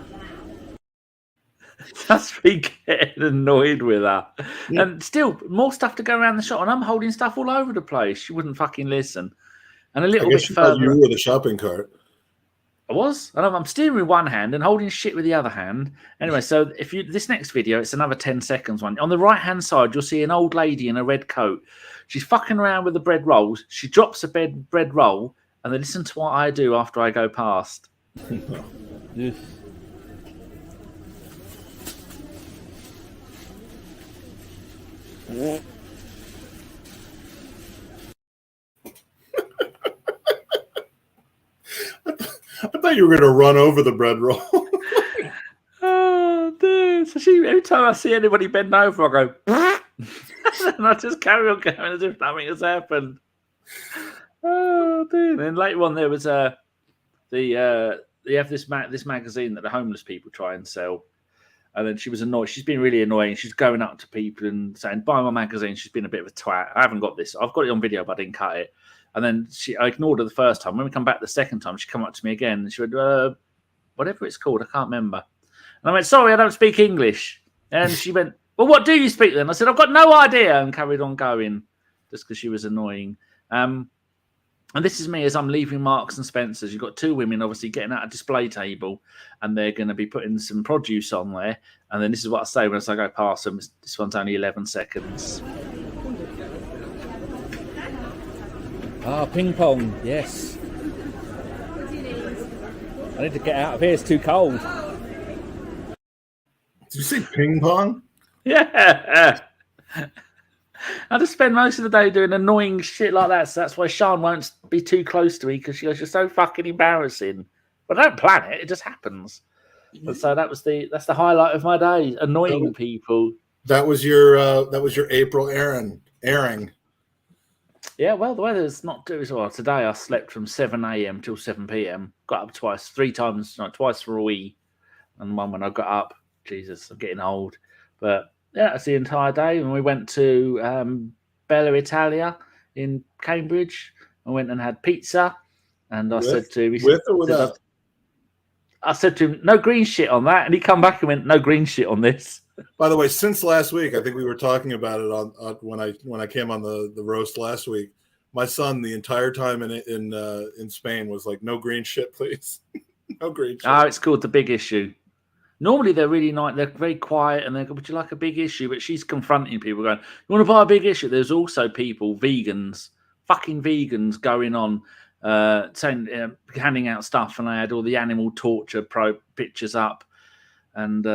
That's me getting annoyed with her. Yeah. And still, more stuff to go around the shop, and I'm holding stuff all over the place. She wouldn't fucking listen. And a little bit further, you were the shopping cart. I was, and I'm steering with one hand and holding shit with the other hand. Anyway, so this next video, it's another 10 seconds one. On the right hand side, you'll see an old lady in a red coat. She's fucking around with the bread rolls. She drops a bread roll, and then listen to what I do after I go past. Yes. I thought you were going to run over the bread roll. Oh, dude. So every time I see anybody bend over, I go, and I just carry on going as if nothing has happened. Oh, dude. And later on, there was they have this magazine that the homeless people try and sell. And then she was annoyed. She's been really annoying. She's going up to people and saying, buy my magazine. She's been a bit of a twat. I haven't got this. I've got it on video, but I didn't cut it. And then I ignored her the first time. When we come back the second time, she come up to me again. And she went, whatever it's called, I can't remember. And I went, sorry, I don't speak English. And she went, well, what do you speak then? I said, I've got no idea. And carried on going just because she was annoying. And this is me as I'm leaving Marks and Spencer's. You've got two women obviously getting out a display table and they're going to be putting some produce on there. And then this is what I say when I go past them. This one's only 11 seconds. Ah, ping pong, yes. I need to get out of here. It's too cold. Did you say ping pong? Yeah. I just spend most of the day doing annoying shit like that. So that's why Sean won't be too close to me because she goes, you're so fucking embarrassing. But I don't plan it. It just happens. And so that's the highlight of my day, annoying people. That was your April airing. Yeah, well, the weather's not too well. Today I slept from 7 a.m. till 7 p.m. Got up three times, twice for a wee, and one when I got up. Jesus, I'm getting old. But yeah, that's the entire day. And we went to Bella Italia in Cambridge. I went and had pizza, and I said to him, with or without? I said to him, no green shit on that. And he come back and went, no green shit on this. By the way, since last week, I think we were talking about it on when I came on the roast last week. My son, the entire time in Spain, was like, no green shit, please. No green shit. Oh, it's called The Big Issue. Normally they're really nice, they're very quiet, and they go, would you like a big issue? But she's confronting people going, you want to buy a big issue? There's also people, fucking vegans going on, saying, handing out stuff, and I had all the animal torture pictures up. And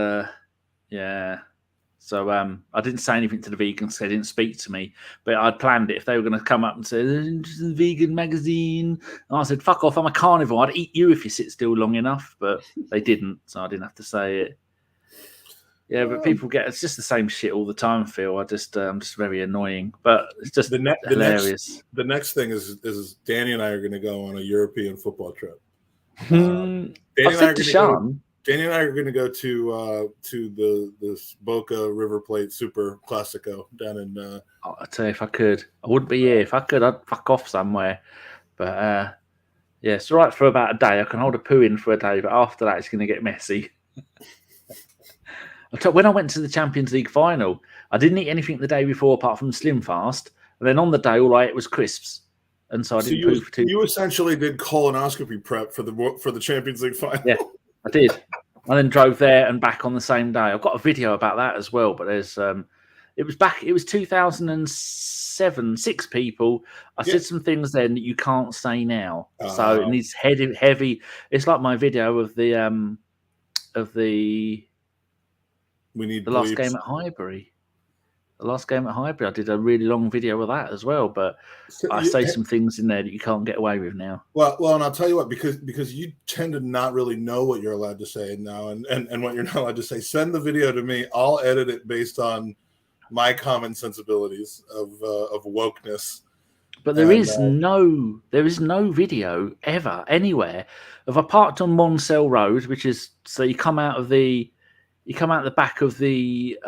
yeah. So I didn't say anything to the vegans. They didn't speak to me, but I'd planned it. If they were going to come up and say, vegan magazine, and I said, fuck off, I'm a carnivore. I'd eat you if you sit still long enough, but they didn't, so I didn't have to say it. Yeah, but people it's just the same shit all the time, Phil. I'm just very annoying, but it's just hilarious. The next thing is Danny and I are going to go on a European football trip. I said to Sean, Danny and I are going to go to the Boca River Plate Super Classico down in. I'll tell you, if I could, I wouldn't be here. If I could, I'd fuck off somewhere. But yeah, it's all right for about a day. I can hold a poo in for a day, but after that, it's going to get messy. When I went to the Champions League final, I didn't eat anything the day before apart from Slim Fast, and then on the day, all I ate was crisps, and so I didn't poo for 2 days. You essentially did colonoscopy prep for the Champions League final. Yeah, I did. I then drove there and back on the same day. I've got a video about that as well, but there's it was 2007, 6 people. I said some things then that you can't say now. So it needs heavy. It's like my video of the last game at Highbury. The last game at Highbury, I did a really long video of that as well, but I say some things in there that you can't get away with now. Well, and I'll tell you what, because you tend to not really know what you're allowed to say now and what you're not allowed to say. Send the video to me. I'll edit it based on my common sensibilities of wokeness. But there is no video ever anywhere of I parked on Monsell Road, which is so you come out the back of the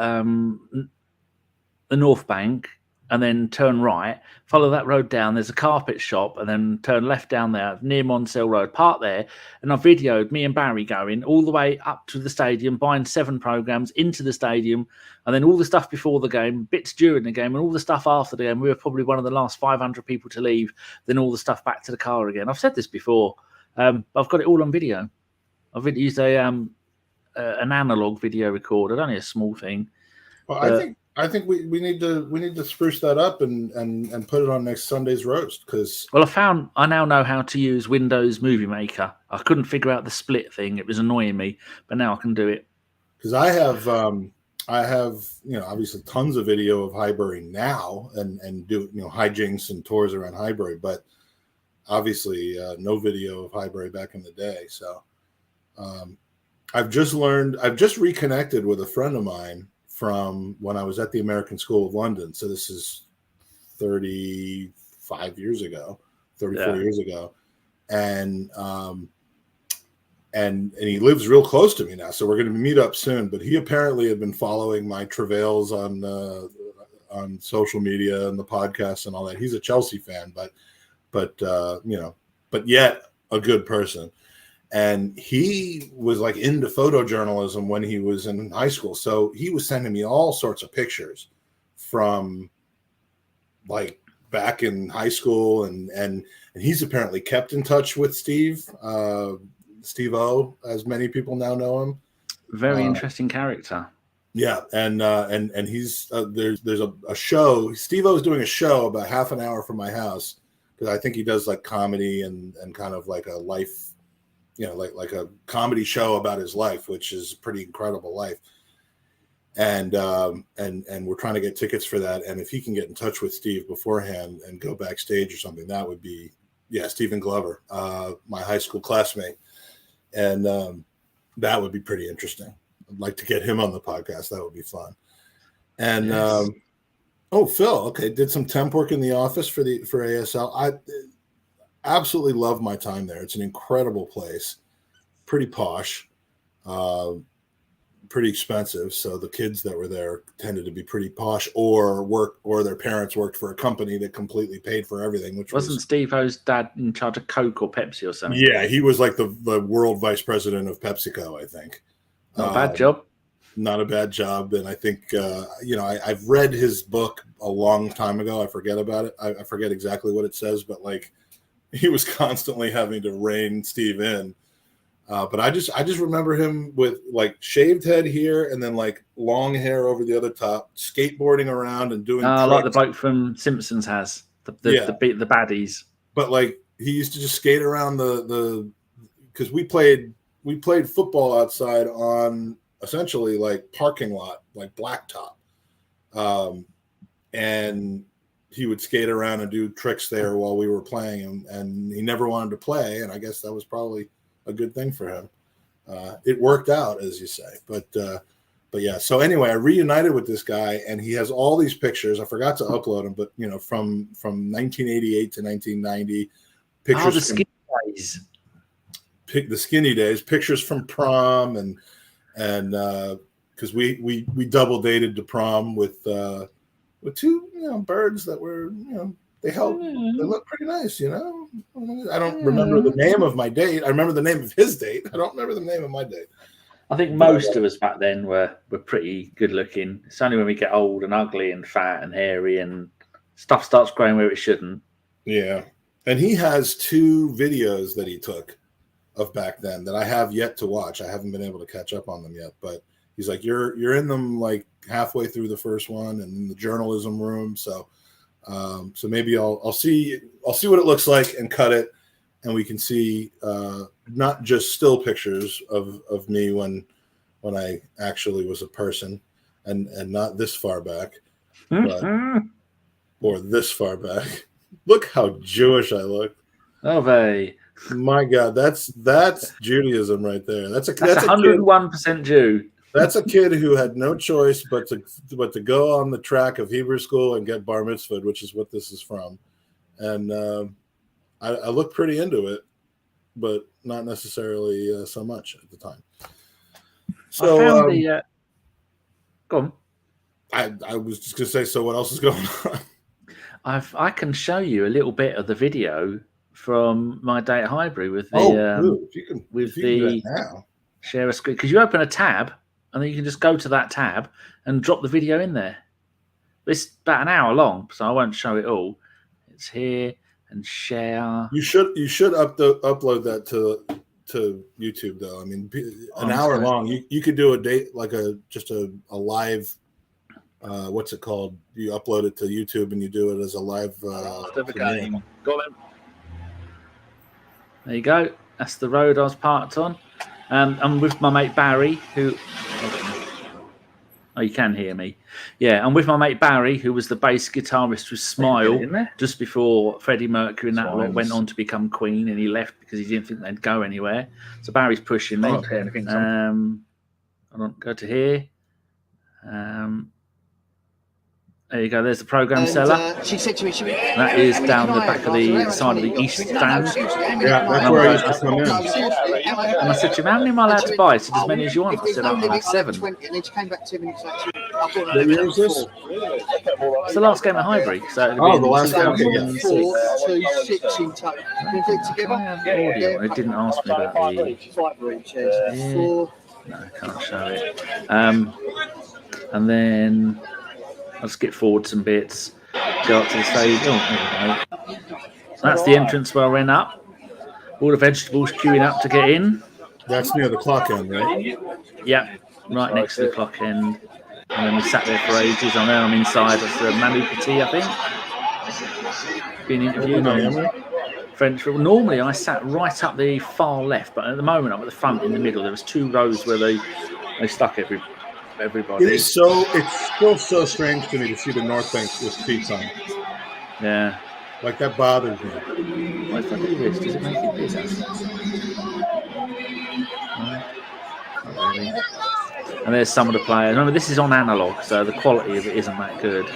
North Bank and then turn right, follow that road down. There's a carpet shop and then turn left down there near Monsell Road, park there. And I videoed me and Barry going all the way up to the stadium, buying 7 programs into the stadium, and then all the stuff before the game, bits during the game, and all the stuff after the game. We were probably one of the last 500 people to leave, then all the stuff back to the car again. I've said this before. I've got it all on video. I've used an analog video recorder, only a small thing. Well, I think we need to spruce that up and put it on next Sunday's roast because. Well, I now know how to use Windows Movie Maker. I couldn't figure out the split thing; it was annoying me, but now I can do it. Because I have obviously tons of video of Highbury now and do hijinks and tours around Highbury, but obviously no video of Highbury back in the day. So I've just reconnected with a friend of mine from when I was at the American School of London. So this is 34 years ago. And he lives real close to me now. So we're going to meet up soon, but he apparently had been following my travails on social media and the podcast and all that. He's a Chelsea fan, but yet a good person. And he was like into photojournalism when he was in high school. So he was sending me all sorts of pictures from like back in high school. And he's apparently kept in touch with Steve O, as many people now know him. Very interesting character. Yeah. And he's there's a show. Steve O is doing a show about half an hour from my house because I think he does like comedy and kind of like a life, like a comedy show about his life, which is a pretty incredible life. And we're trying to get tickets for that. And if he can get in touch with Steve beforehand and go backstage or something, that would be, Stephen Glover, my high school classmate. And that would be pretty interesting. I'd like to get him on the podcast. That would be fun. And Phil, okay, did some temp work in the office for ASL. I absolutely love my time there. It's an incredible place, pretty posh, pretty expensive. So the kids that were there tended to be pretty posh, or their parents worked for a company that completely paid for everything. Which wasn't Steve-O's dad in charge of Coke or Pepsi or something? Yeah, he was like the world vice president of PepsiCo, I think. Not a bad job. Not a bad job. And I think, I've read his book a long time ago. I forget about it. I forget exactly what it says, but like he was constantly having to rein Steve in. But I just remember him with like shaved head here and then like long hair over the other top, skateboarding around and doing like the bloke from Simpsons has, the baddies. But like he used to just skate around because we played football outside on essentially like parking lot, like blacktop. And he would skate around and do tricks there while we were playing, and he never wanted to play. And I guess that was probably a good thing for him. It worked out, as you say, but yeah. So anyway, I reunited with this guy, and he has all these pictures. I forgot to upload them, but from 1988 to 1990, pictures. The skinny days. The skinny days, pictures from prom, and because we double dated to prom with two birds that were they look pretty nice. I don't remember the name of my date. I remember the name of his date. I don't remember the name of my date. I think most of us back then were pretty good looking. It's only when we get old and ugly and fat and hairy and stuff starts growing where it shouldn't. Yeah. And he has 2 videos that he took of back then that I have yet to watch. I haven't been able to catch up on them yet, but he's like, you're in them like halfway through the first one and in the journalism room. So maybe I'll see what it looks like and cut it, and we can see not just still pictures of me when I actually was a person, and not this far back, or this far back. Look how Jewish I look. Oh, they. My God, that's Judaism right there. That's 101% Jew. That's a kid who had no choice but to go on the track of Hebrew school and get bar mitzvahed, which is what this is from. And I looked pretty into it, but not necessarily so much at the time. So I found go on. I was just going to say, so what else is going on? I can show you a little bit of the video from my day at Highbury with the if you can do that now. Share a screen, because you open a tab and then you can just go to that tab and drop the video in there. It's about an hour long, so I won't show it all. It's here and share. You should upload that to YouTube though. I mean, an hour long. You could do a date like just a live. What's it called? You upload it to YouTube and you do it as a live. Game. Got them. There you go. That's the road I was parked on. I'm with my mate Barry, who... Oh, you can hear me. Yeah, I'm with my mate Barry, who was the bass guitarist with Smile just before Freddie Mercury and that lot went on to become Queen, and he left because he didn't think they'd go anywhere. So Barry's pushing me. I don't go to here. There you go. There's the program seller. She said to me, that is down the back of the side of the east stand. Yeah, that's where I used to come in. And I said to him, how many am I allowed to buy? He said, as many as you want. I said, I'll have 7. And then she came back 2 minutes later. What year was this? It's the last game at Highbury. So the last game. 4, 2, 6 in total. Can we do it together? It didn't ask me about the... 4. No, I can't show it. And then... I'll skip forward some bits, go up to the stage. Oh, there we go. So that's the entrance where I went up. All the vegetables queuing up to get in. That's near the clock end, right? Yeah, right next to the clock end. And then we sat there for ages. I know I'm inside. That's the Manu Petit, I think. Being interviewed. French. Normally I sat right up the far left, but at the moment I'm at the front in the middle. There was 2 rows where they stuck everybody. It's still so strange to me to see the North Bank with seats on. Yeah. Like, that bothers me. Why if I do this? Does it make it bigger? And there's some of the players. Remember, this is on analog, so the quality of it isn't that good.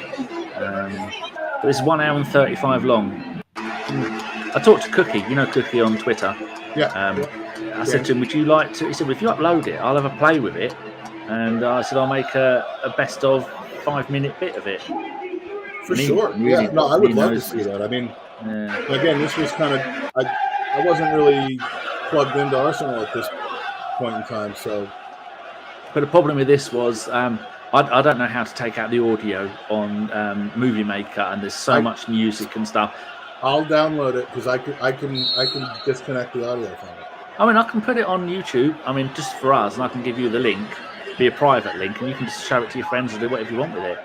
But this is 1 hour and 35 long. I talked to Cookie, you know Cookie on Twitter. Yeah. I said to him, would you like to? He said, well, if you upload it, I'll have a play with it. And I said, I'll make a best of 5-minute bit of it. For sure. Really, I would love to see that. I mean, again, this was kind of, I wasn't really plugged into Arsenal at this point in time. So, but the problem with this was I don't know how to take out the audio on Movie Maker, and there's so much music and stuff. I'll download it because I can disconnect the audio from it. I mean, I can put it on YouTube. I mean, just for us, and I can give you the link, be a private link, and you can just show it to your friends and do whatever you want with it.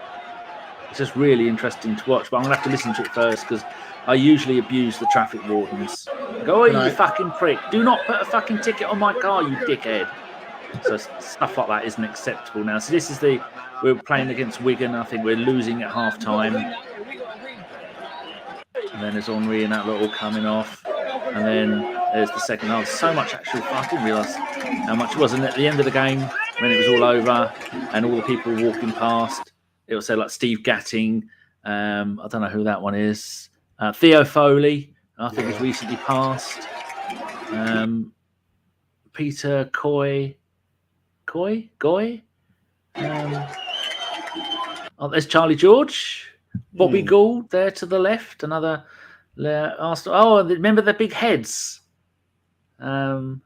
It's just really interesting to watch, but I'm gonna have to listen to it first because I usually abuse the traffic wardens. Go, you fucking prick! Do not put a fucking ticket on my car, you dickhead. So stuff like that isn't acceptable now. So this is we're playing against Wigan. I think we're losing at half time. And then there's Henry and that lot all coming off. And then there's the second half. So much actual fun. I didn't realise how much it was. And at the end of the game, when it was all over and all the people walking past, it will say like Steve Gatting. I don't know who that one is. Theo Foley, I think has recently passed. Peter Goy. There's Charlie George. Bobby Gould there to the left. Another Arsenal. Oh, remember the big heads? The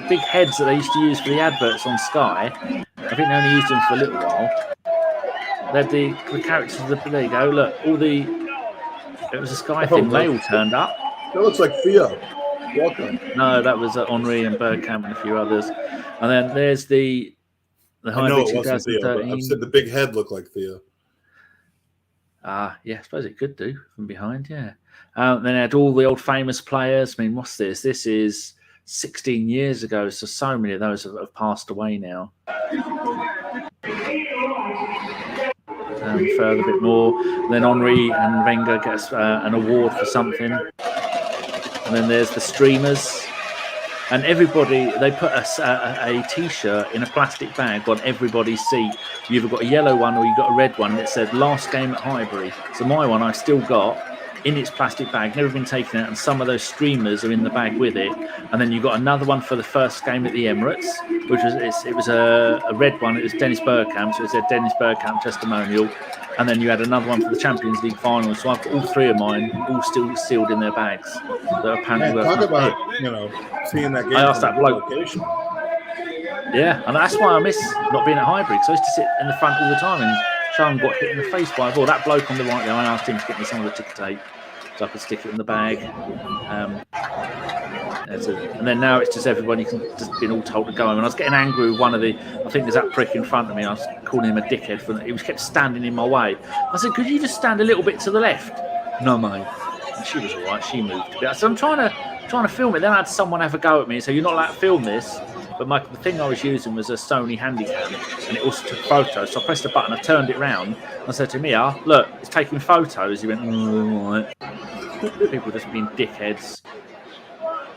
big heads that they used to use for the adverts on Sky. I think they only used them for a little while. They had the characters. There you go. Look, it was a Sky thing. They all turned up. That looks like Theo. Welcome. No, that was Henry and Bergkamp and a few others. And then there's the Hybrid 2013. I've said the big head looked like Theo. Yeah, I suppose it could do from behind, yeah. Then I had all the old famous players. I mean, what's this? This is 16 years ago, so many of those have passed away now. Further a bit more. Then Henry and Wenger gets an award for something. And then there's the streamers. And everybody, they put a T-shirt in a plastic bag on everybody's seat. You either got a yellow one or you got a red one that said last game at Highbury. So my one I still got in its plastic bag, never been taken out, and some of those streamers are in the bag with it. And then you got another one for the first game at the Emirates, which was a red one. It was Dennis Bergkamp, so it said Dennis Bergkamp testimonial. And then you had another one for the Champions League final. So I've got all three of mine, all still sealed in their bags. That apparently talk about seeing that game. I asked that bloke. Yeah, and that's why I miss not being at Highbury, because I used to sit in the front all the time and Sean got hit in the face by a ball. That bloke on the right there, I asked him to get me some of the ticker tape so I could stick it in the bag. And then now it's just everybody can just been all told to go. And I was getting angry with one of I think there's that prick in front of me. I was calling him a dickhead he kept standing in my way. I said, could you just stand a little bit to the left? No, mate. And she was all right. She moved a bit. So I'm trying to film it. Then I had someone have a go at me. So you're not allowed to film this. But the thing I was using was a Sony Handycam, and it also took photos. So I pressed the button, I turned it round, and I said to him, look, it's taking photos. He went, right. People just being dickheads.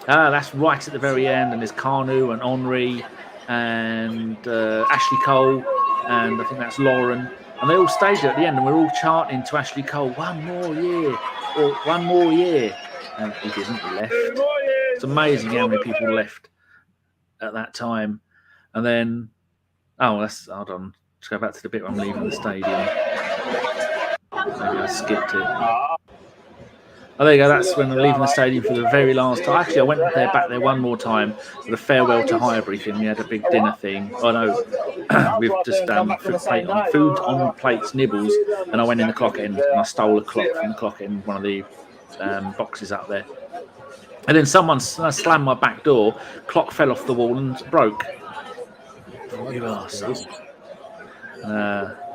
That's right at the very end, and there's Carnu and Henry and Ashley Cole, and I think that's Lauren. And they all stayed there at the end, and we're all chanting to Ashley Cole, one more year, or one more year. And he didn't, he left. It's amazing how many people left at that time. And then hold on, let's go back to the bit where I'm leaving the stadium. Maybe I skipped it. Oh, there you go. That's when I'm leaving the stadium for the very last time. Actually, I went back there one more time for the farewell to Highbury thing. We had a big dinner thing. Oh no, we've just food on plates, nibbles, and I went in the clock end and I stole a clock from the clock end, one of the boxes up there. And then someone slammed my back door. Clock fell off the wall and broke. You arsehole.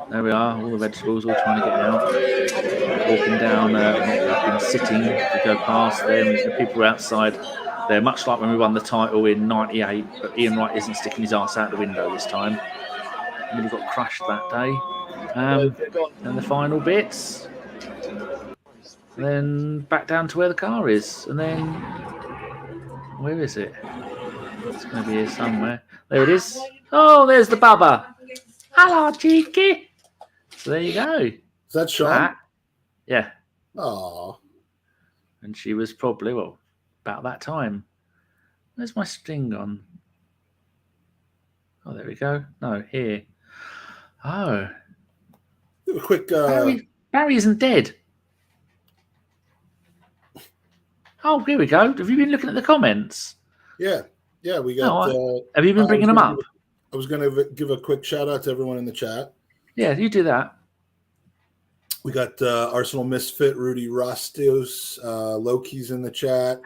There we are. All the vegetables, all trying to get out. Walking down, not walking, sitting. We go past them. The people are outside. They're much like when we won the title in '98. But Ian Wright isn't sticking his arse out the window this time. Really got crushed that day. And the final bits. Then back down to where the car is, and then where is it? It's going to be here somewhere. There it is. Oh, there's the Bubba. Hello, cheeky. So there you go. Is that Sean? That, yeah. Oh. And she was probably, about that time. Where's my string gone? Oh, there we go. No, here. Oh. Do a quick. Barry isn't dead. Oh, here we go. Have you been looking at the comments? Yeah, we got. Have you been bringing them up? I was going to give a quick shout out to everyone in the chat. Yeah, you do that. We got Arsenal Misfit, Rudy Rostios, Loki's in the chat.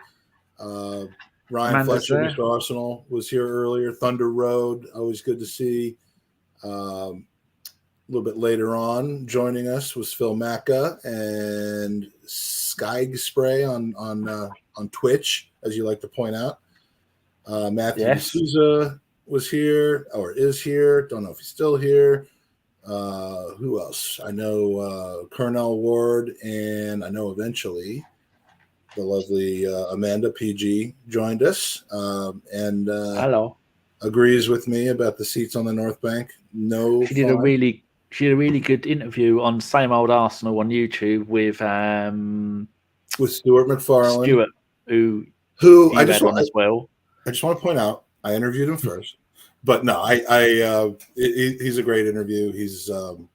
Ryan Amanda's Fletcher, there. Mr. Arsenal, was here earlier. Thunder Road, always good to see. A little bit later on, joining us was Phil Macca and Skyg Spray on Twitch, as you like to point out. Matthew Souza was here or is here. Don't know if he's still here. Who else? I know Cornell Ward, and I know eventually the lovely Amanda PG joined us and hello. Agrees with me about the seats on the North Bank. No, she did a really good interview on Same Old Arsenal on YouTube with Stuart McFarlane. Stuart, who I just want as well. I just want to point out I interviewed him first, but no, he's a great interview. He's an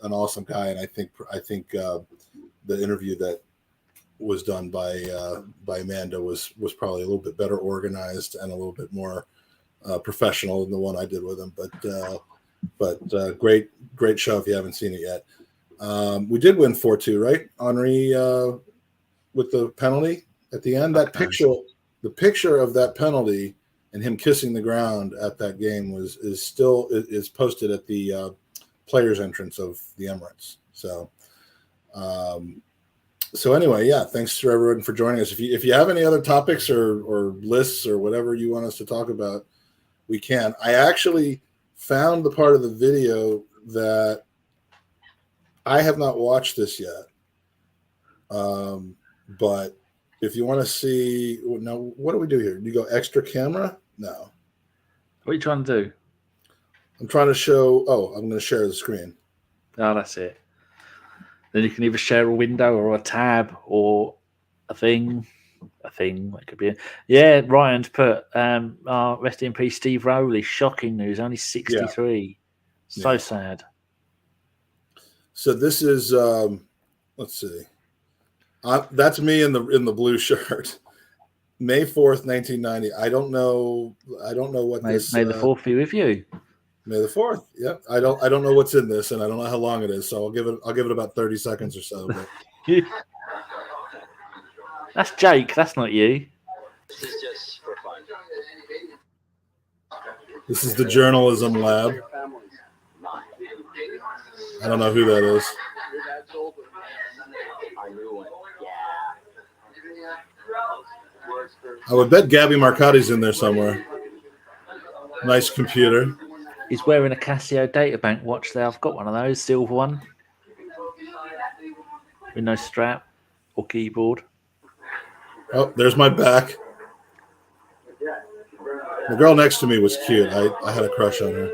awesome guy, and I think the interview that was done by Amanda was probably a little bit better organized and a little bit more professional than the one I did with him. But great show if you haven't seen it yet. We did win 4-2, right? Henry with the penalty at the end. That the picture of that penalty and him kissing the ground at that game is posted at the players' entrance of the Emirates. So anyway, yeah, thanks to everyone for joining us. If you have any other topics or lists or whatever you want us to talk about, we can. I actually found the part of the video that I have not watched this yet. But if you want to see, now what do we do here? Do you go extra camera? No. What are you trying to do? I'm trying to show. Oh, I'm going to share the screen. Oh, that's it. Then you can either share a window or a tab or a thing. That could be it. Yeah, Ryan's put rest in peace, Steve Rowley. Shocking news. Only 63. Yeah. So sad. So this is let's see. That's me in the blue shirt. May 4th, 1990. I don't know what this. May the 4th be with you. May the 4th. Yep. I don't know what's in this, and I don't know how long it is. So I'll give it about 30 seconds or so. But. That's Jake. That's not you. This is just for fun. This is the journalism lab. I don't know who that is. I would bet Gabby Marcotti's in there somewhere. Nice computer. He's wearing a Casio Databank watch there. I've got one of those, silver one. With no strap or keyboard. Oh, there's my back. The girl next to me was cute. I had a crush on her.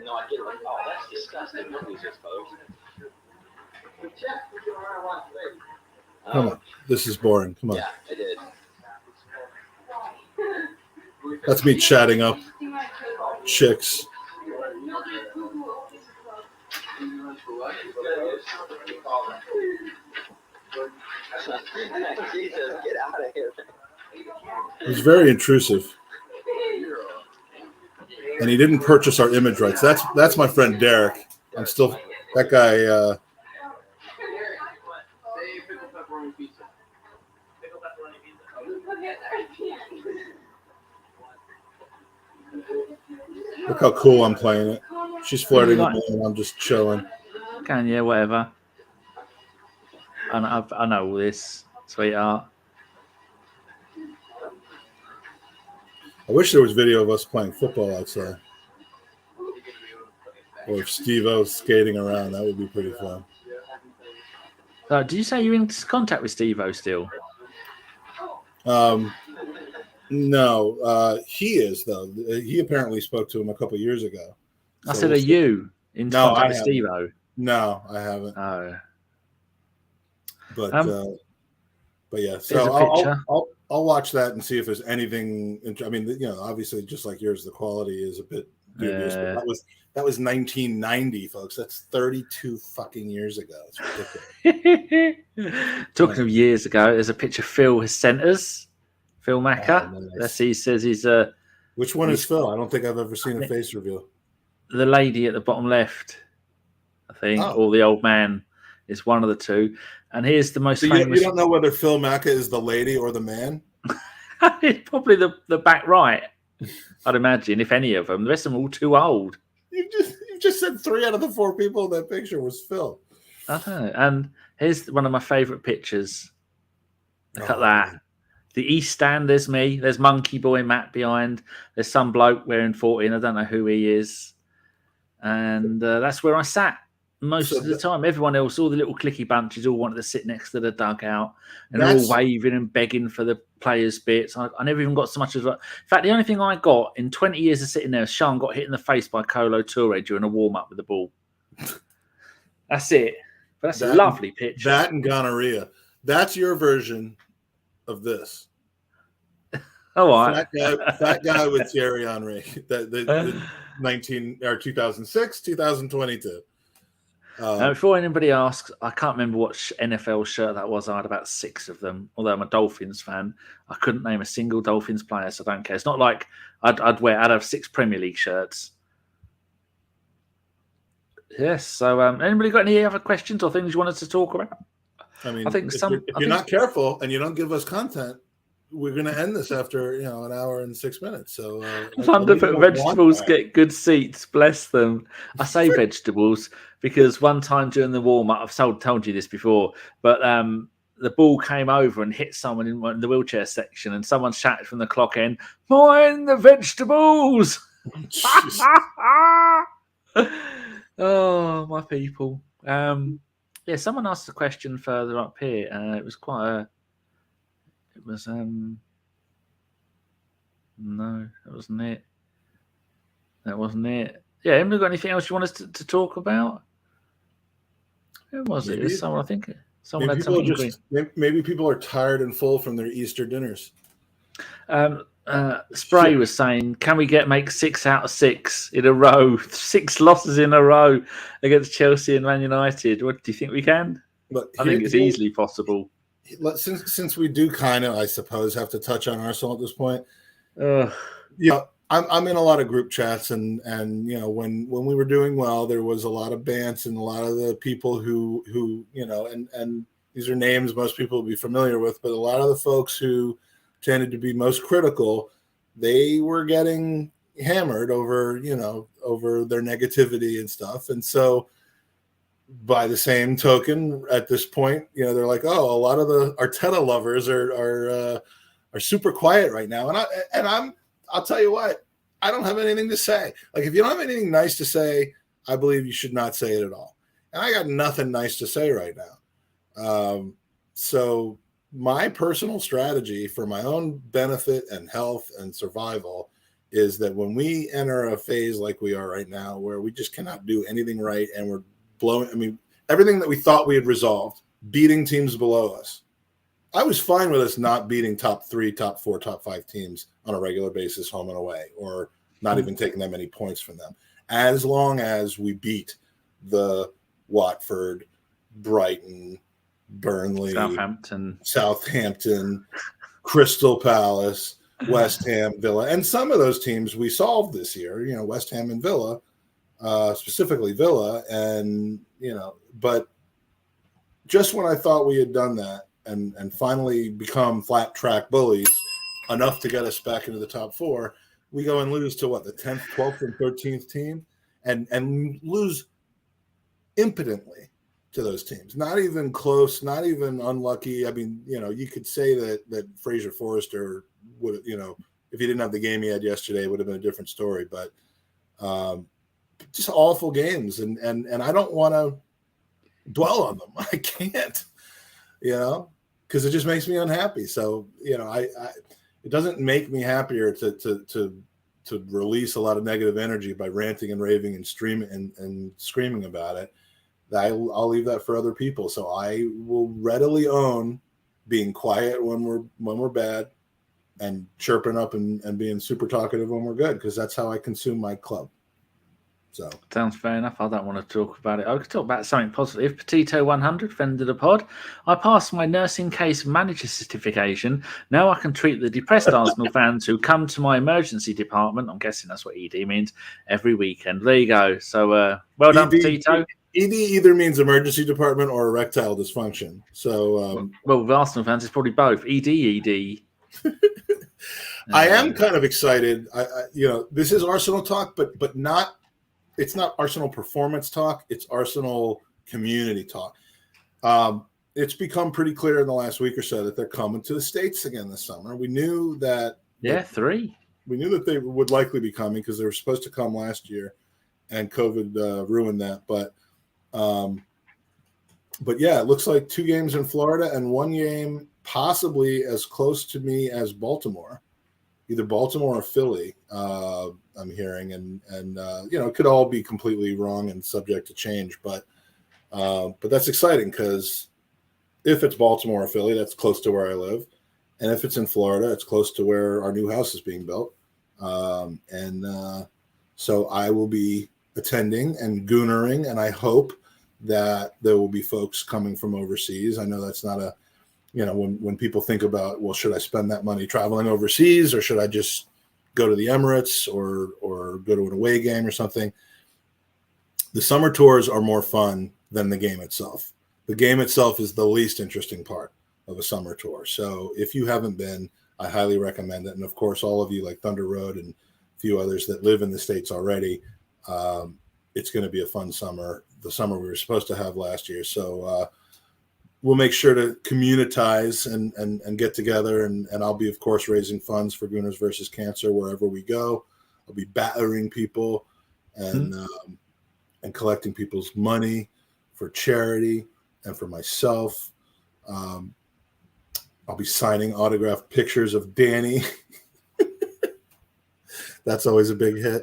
No, I get like, oh, that's disgusting. Nobody's exposed. Come on. This is boring. Come on. Yeah, it did. That's me chatting up chicks. Jesus, get out of here. It was very intrusive. And he didn't purchase our image rights. That's my friend Derek. I'm still that guy. Look how cool I'm playing it. She's flirting with me, and I'm just chilling. Yeah, whatever. I know all this, sweetheart. I wish there was video of us playing football outside. Or if Steve-O skating around, that would be pretty fun. Did you say you're in contact with Steve-O still? No, he is though. He apparently spoke to him a couple years ago. I said, are you in contact with Steve-O? No, I haven't. Oh, but yeah. So I'll watch that and see if there's anything. I mean, obviously, just like yours, the quality is a bit dubious. But that was 1990, folks. That's 32 fucking years ago. It's ridiculous. Talking of years ago, there's a picture Phil has sent us. Phil Macker. Nice. He says he's Which one is Phil? I don't think I've ever seen a face reveal. The lady at the bottom left, I think, or the old man is one of the two. And here's the most famous. You don't know whether Phil Macker is the lady or the man? It's probably the back right, I'd imagine, if any of them. The rest of them are all too old. You just said 3 out of the 4 people in that picture was Phil. I know. And here's one of my favourite pictures. Look at that. Man. The East Stand, there's me. There's Monkey Boy Matt behind. There's some bloke wearing 14. I don't know who he is. And that's where I sat most of the time. Everyone else, all the little clicky bunches, all wanted to sit next to the dugout. And they're all waving and begging for the players' bits. I never even got so much as... In fact, the only thing I got in 20 years of sitting there, Sean got hit in the face by Colo Touré during a warm-up with the ball. That's it. But that's a lovely picture. That and gonorrhea. That's your version of this. All right. Fat guy with Thierry Henry. The 2006, 2022. Now, before anybody asks, I can't remember what NFL shirt that was. I had about 6 of them. Although I'm a Dolphins fan, I couldn't name a single Dolphins player, so I don't care. It's not like I'd have 6 Premier League shirts. Yes. So, anybody got any other questions or things you wanted to talk about? I mean, if you're not careful and you don't give us content, we're going to end this after an hour and 6 minutes. So, wonderful vegetables get good seats. Bless them. I say vegetables because one time during the warm up, I've told you this before, but the ball came over and hit someone in the wheelchair section, and someone shouted from the clock end, "Mind the vegetables!" Oh, my people. Yeah, someone asked a question further up here. It was quite a. It was no, that wasn't it. That wasn't it. Yeah, anybody got anything else you want us to talk about? Who was it? It was someone, I think. Someone had something. Maybe people are tired and full from their Easter dinners. Spray was saying, can we make 6 out of 6 in a row? 6 losses in a row against Chelsea and Man United. What do you think we can? I think it's easily possible. Since we do kind of, I suppose, have to touch on Arsenal at this point. I'm in a lot of group chats, and when we were doing well, there was a lot of bants and a lot of the people who and these are names most people will be familiar with, but a lot of the folks who tended to be most critical, they were getting hammered over their negativity and stuff. And so by the same token, at this point, they're like, oh, a lot of the Arteta lovers are super quiet right now. I'll tell you what, I don't have anything to say. Like, if you don't have anything nice to say, I believe you should not say it at all. And I got nothing nice to say right now. So my personal strategy for my own benefit and health and survival is that when we enter a phase like we are right now, where we just cannot do anything right and we're blowing, everything that we thought we had resolved, beating teams below us. I was fine with us not beating top 3, top 4, top 5 teams on a regular basis, home and away, or not even taking that many points from them, as long as we beat the Watford, Brighton, Burnley, Southampton, Crystal Palace, West Ham, Villa, and some of those teams we solved this year. West Ham and Villa, specifically Villa, and but just when I thought we had done that and finally become flat track bullies enough to get us back into the top 4, we go and lose to the 10th, 12th, and 13th team, and lose impotently to those teams. Not even close, not even unlucky. You could say that Fraser Forrester would, if he didn't have the game he had yesterday, it would have been a different story. But just awful games, and I don't want to dwell on them. I can't. because it just makes me unhappy. So, it doesn't make me happier to release a lot of negative energy by ranting and raving and streaming and screaming about it. I'll leave that for other people. So I will readily own being quiet when we're bad and chirping up and being super talkative when we're good, because that's how I consume my club. So sounds fair enough. I don't want to talk about it. I could talk about something positive. Petito 100, friend of the pod. I passed my nursing case manager certification. Now I can treat the depressed Arsenal fans who come to my emergency department. I'm guessing that's what ED means, every weekend. There you go. So well done, Petito. ED either means emergency department or erectile dysfunction. So well, with Arsenal fans, it's probably both. ED. I am kind of excited. This is Arsenal talk, but not. It's not Arsenal performance talk. It's Arsenal community talk. It's become pretty clear in the last week or so that they're coming to the States again this summer. We knew that. Yeah, 3. We knew that they would likely be coming because they were supposed to come last year, and COVID ruined that. But yeah, it looks like 2 games in Florida and 1 game possibly as close to me as Baltimore. Either Baltimore or Philly, I'm hearing, and it could all be completely wrong and subject to change, but that's exciting because if it's Baltimore or Philly, that's close to where I live, and if it's in Florida, it's close to where our new house is being built, so I will be attending and goonering, and I hope that there will be folks coming from overseas. I know that's not a when people think about, well, should I spend that money traveling overseas or should I just go to the Emirates or go to an away game or something? The summer tours are more fun than the game itself. The game itself is the least interesting part of a summer tour. So if you haven't been, I highly recommend it. And of course, all of you like Thunder Road and a few others that live in the States already, it's going to be a fun summer, the summer we were supposed to have last year. So, we'll make sure to communitize and get together, and I'll be, of course, raising funds for Gooners versus Cancer wherever we go. I'll be battering people and collecting people's money for charity and for myself. I'll be signing autographed pictures of Danny. That's always a big hit.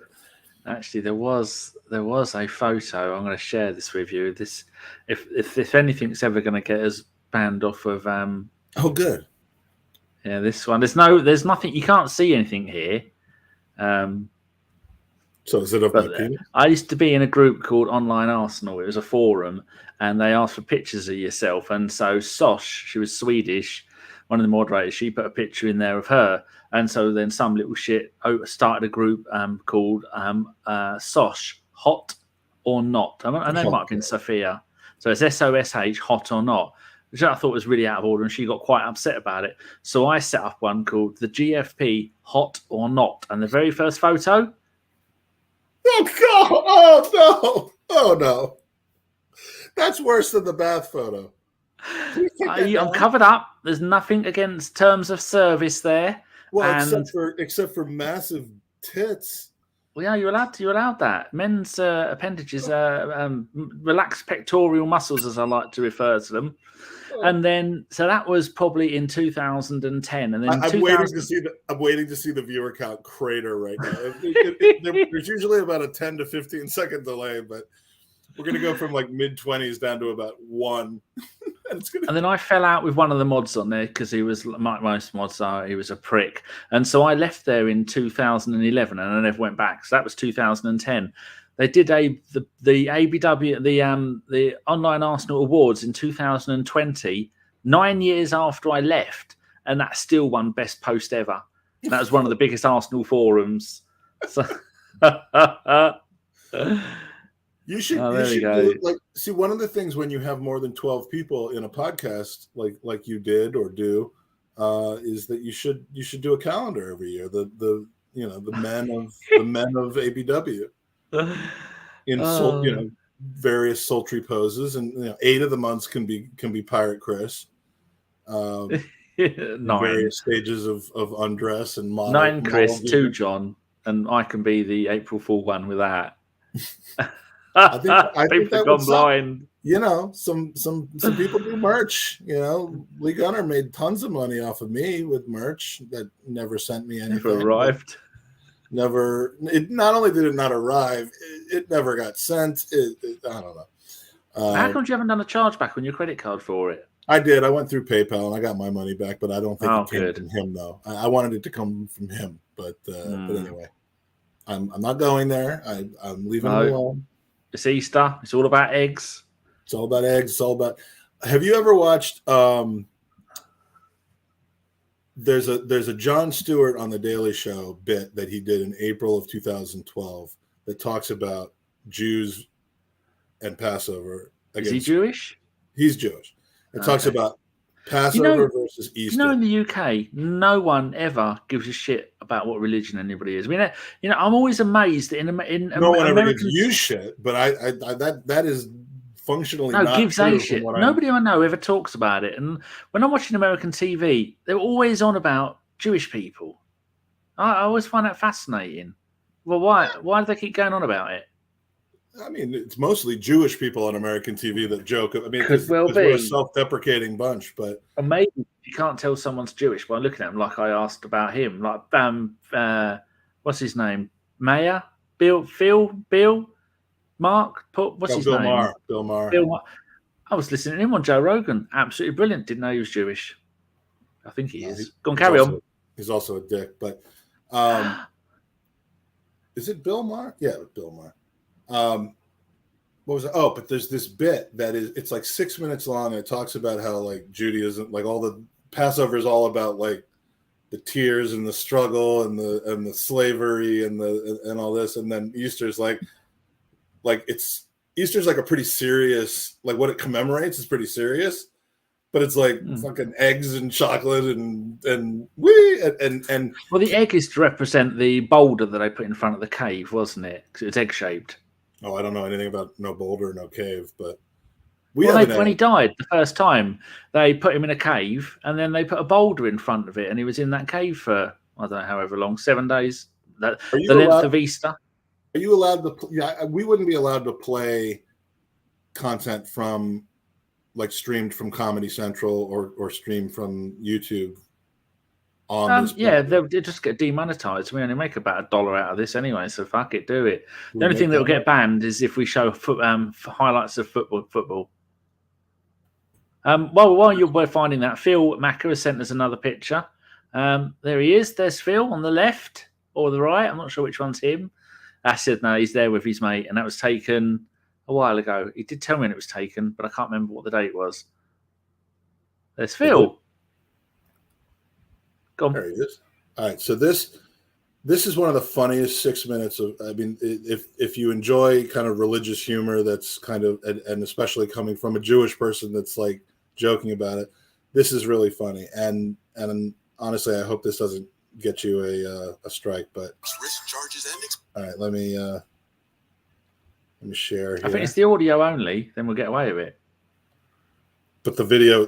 Actually, there was a photo. I'm going to share this with you. This, if anything's ever going to get us banned off of. Oh, good. Yeah, this one. There's nothing. You can't see anything here. So is it up my penis? I used to be in a group called Online Arsenal. It was a forum, and they asked for pictures of yourself. And so Sosh, she was Swedish, one of the moderators, she put a picture in there of her. And so then some little shit started a group called Sosh, Hot or Not. I know it might have been Sophia. So it's SOSH, Hot or Not, which I thought was really out of order, and she got quite upset about it. So I set up one called the GFP, Hot or Not. And the very first photo. Oh, God. Oh, no. Oh, no. That's worse than the bath photo. I'm covered up. There's nothing against terms of service there. Well, except for massive tits. Well, yeah, you're allowed that. Men's appendages, relaxed pectoral muscles, as I like to refer to them. And then, so that was probably in 2010. And then I'm waiting to see the viewer count crater right now. There's usually about a 10 to 15 second delay, but we're going to go from like mid-20s down to about 1. And then I fell out with one of the mods on there because he was, like most mods are, he was a prick. And so I left there in 2011 and I never went back. So that was 2010. They did the ABW, the Online Arsenal Awards in 2020, 9 years after I left. And that still won Best Post Ever. That was one of the biggest Arsenal forums. So You should do, like, see, one of the things when you have more than 12 people in a podcast, like you did or do, is that you should do a calendar every year. The men of ABW in various sultry poses, and 8 of the months can be Pirate Chris. 9 various stages of undress and model. 9 Chris, 2 John, and I can be the April Fool one with that. I think People that have would gone suck. blind. You know, some people do merch. You know, Lee Gunner made tons of money off of me with merch that never sent me anything. Never arrived. Never. It not only did it not arrive, it never got sent. I don't know. How come you haven't done a chargeback on your credit card for it? I did. I went through PayPal and I got my money back, but I don't think it came good. from him though. I wanted it to come from him, but anyway, I'm not going there. I'm leaving him alone. It's Easter. It's all about eggs. It's all about eggs. It's all about. Have you ever watched? There's a Jon Stewart on the Daily Show bit that he did in April of 2012 that talks about Jews and Passover. Is he Jewish? He's Jewish. It talks about Passover versus Easter. You know, in the UK, no one ever gives a shit about what religion anybody is. I mean, you know, I'm always amazed that in no one ever gives you shit, but I that is functionally not gives true a shit. Nobody I know ever talks about it. And when I'm watching American TV, they're always on about Jewish people. I always find that fascinating. Well, why do they keep going on about it? I mean, it's mostly Jewish people on American TV that joke. I mean, Could well be. We're a self-deprecating bunch, but maybe you can't tell someone's Jewish by looking at him, like I asked about him. Like, what's his name? Mayer? Bill? Mark? What's his name? Bill Maher. I was listening to him on Joe Rogan. Absolutely brilliant. Didn't know he was Jewish. I think he is. Go on, carry on. He's also a dick, but is it Bill Maher? Yeah, Bill Maher. What was it? Oh, but there's this bit that it's like 6 minutes long, and it talks about how like Judaism, like all the Passover is all about like the tears and the struggle and the slavery and all this, and then Easter's like Easter's like a pretty serious, like what it commemorates is pretty serious, but it's like fucking eggs and chocolate and well, the egg is to represent the boulder that they put in front of the cave, wasn't it? Because it was egg shaped. Oh, I don't know anything about no boulder, no cave, but when he died the first time, they put him in a cave and then they put a boulder in front of it, and he was in that cave for I don't know however long, 7 days. The length of Easter. Are you allowed to? Yeah, we wouldn't be allowed to play content from like streamed from Comedy Central or streamed from YouTube. They'll just get demonetized. We only make about $1 out of this anyway, so fuck it, do it. The only thing that will get banned is if we show highlights of football. While we're finding that, Phil Macker has sent us another picture. There he is. There's Phil on the left or the right. I'm not sure which one's him. I said no, he's there with his mate, and that was taken a while ago. He did tell me when it was taken, but I can't remember what the date was. There's Phil. There he is. All right, so this is one of the funniest 6 minutes of. I mean, if you enjoy kind of religious humor, that's kind of and especially coming from a Jewish person that's like joking about it, this is really funny. And honestly, I hope this doesn't get you a strike. But all right, let me share here. I think it's the audio only. Then we'll get away with it. But the video,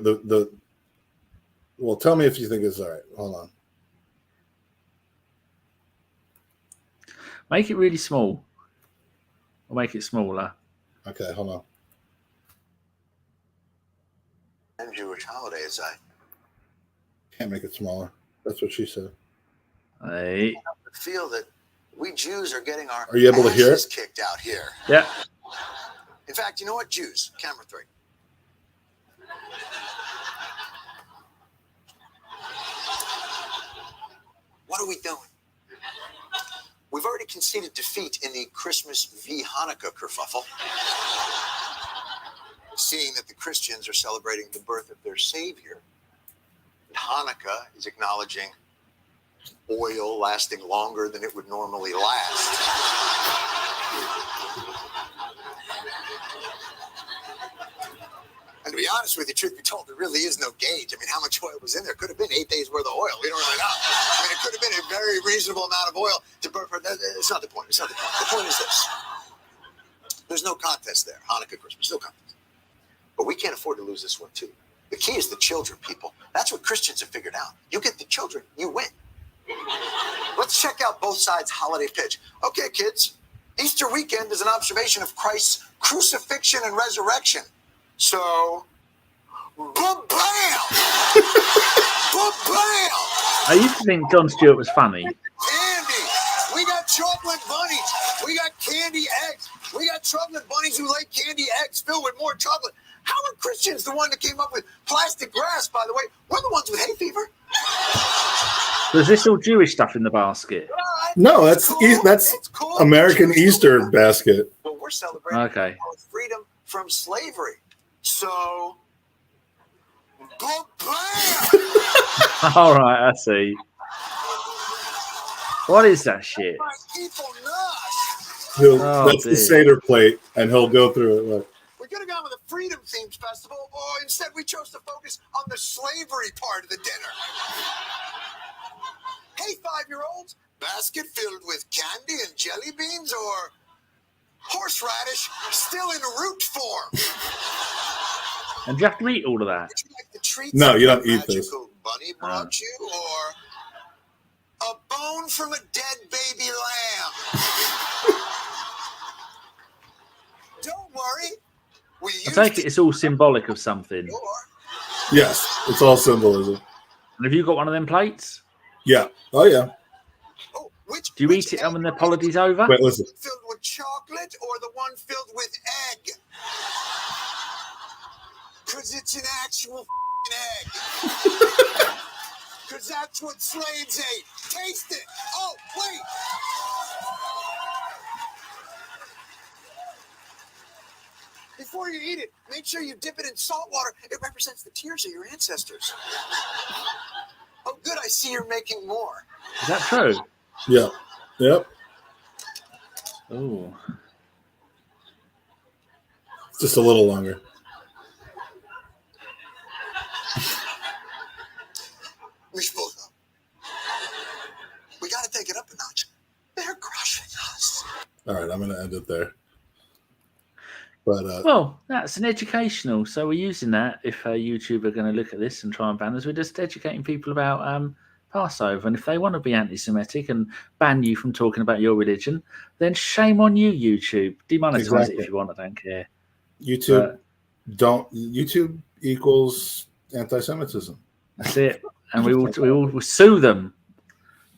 well, tell me if you think it's all right. Hold on. Make it really small. Or make it smaller. Okay, hold on. And Jewish holidays, I can't make it smaller. That's what she said. I feel that we Jews are getting our Are you able to hear it? Kicked out here. Yeah. In fact, you know what? Jews, camera 3. What are we doing? We've already conceded defeat in the Christmas v. Hanukkah kerfuffle. Seeing that the Christians are celebrating the birth of their Savior, and Hanukkah is acknowledging oil lasting longer than it would normally last. And to be honest with you, truth be told, there really is no gauge. I mean, how much oil was in there? Could have been 8 days worth of oil. We don't really know. I mean, it could have been a very reasonable amount of oil to burn. It's not the point. It's not the point. The point is this. There's no contest there. Hanukkah, Christmas, no contest. But we can't afford to lose this one, too. The key is the children, people. That's what Christians have figured out. You get the children, you win. Let's check out both sides' holiday pitch. Okay, kids, Easter weekend is an observation of Christ's crucifixion and resurrection. So, ba-bam! Ba-bam! I used to think Jon Stewart was funny. Candy! We got chocolate bunnies. We got candy eggs. We got chocolate bunnies who lay candy eggs filled with more chocolate. Howard Christian's the one that came up with plastic grass, by the way. We're the ones with hay fever. So is this all Jewish stuff in the basket? No, that's cool. American Easter basket. Well, we're celebrating Okay. freedom from slavery. So, ba-bam! All right, I see. What is that shit? People nuts. That's the Seder plate, and he'll go through it. Look. We could have gone with a freedom-themed festival, or instead we chose to focus on the slavery part of the dinner. Hey, 5-year-olds, basket filled with candy and jelly beans, or horseradish still in root form? And do you have to eat all of that? Would you like the treats No, you don't the eat this. magical bunny brought you, or a bone from a dead baby lamb? Don't worry. I take it it's all symbolic of something. Yes, it's all symbolism. And have you got one of them plates? Yeah. Oh, yeah. Do you eat it when the apology's over? Wait, listen. Filled with chocolate or the one filled with egg? Because it's an actual egg. Because that's what slaves ate. Taste it. Oh, wait. Before you eat it, make sure you dip it in salt water. It represents the tears of your ancestors. Oh, good. I see you're making more. Is that true? Yeah. Yep. Oh. It's just a little longer. We got to take it up a notch. They're crushing us. All right, I'm going to end it there. But well, that's an educational. So we're using that if YouTube are going to look at this and try and ban us. We're just educating people about Passover. And if they want to be anti-Semitic and ban you from talking about your religion, then shame on you, YouTube. Demonetize it if you want. I don't care. YouTube YouTube equals anti-Semitism. That's it. And we will sue them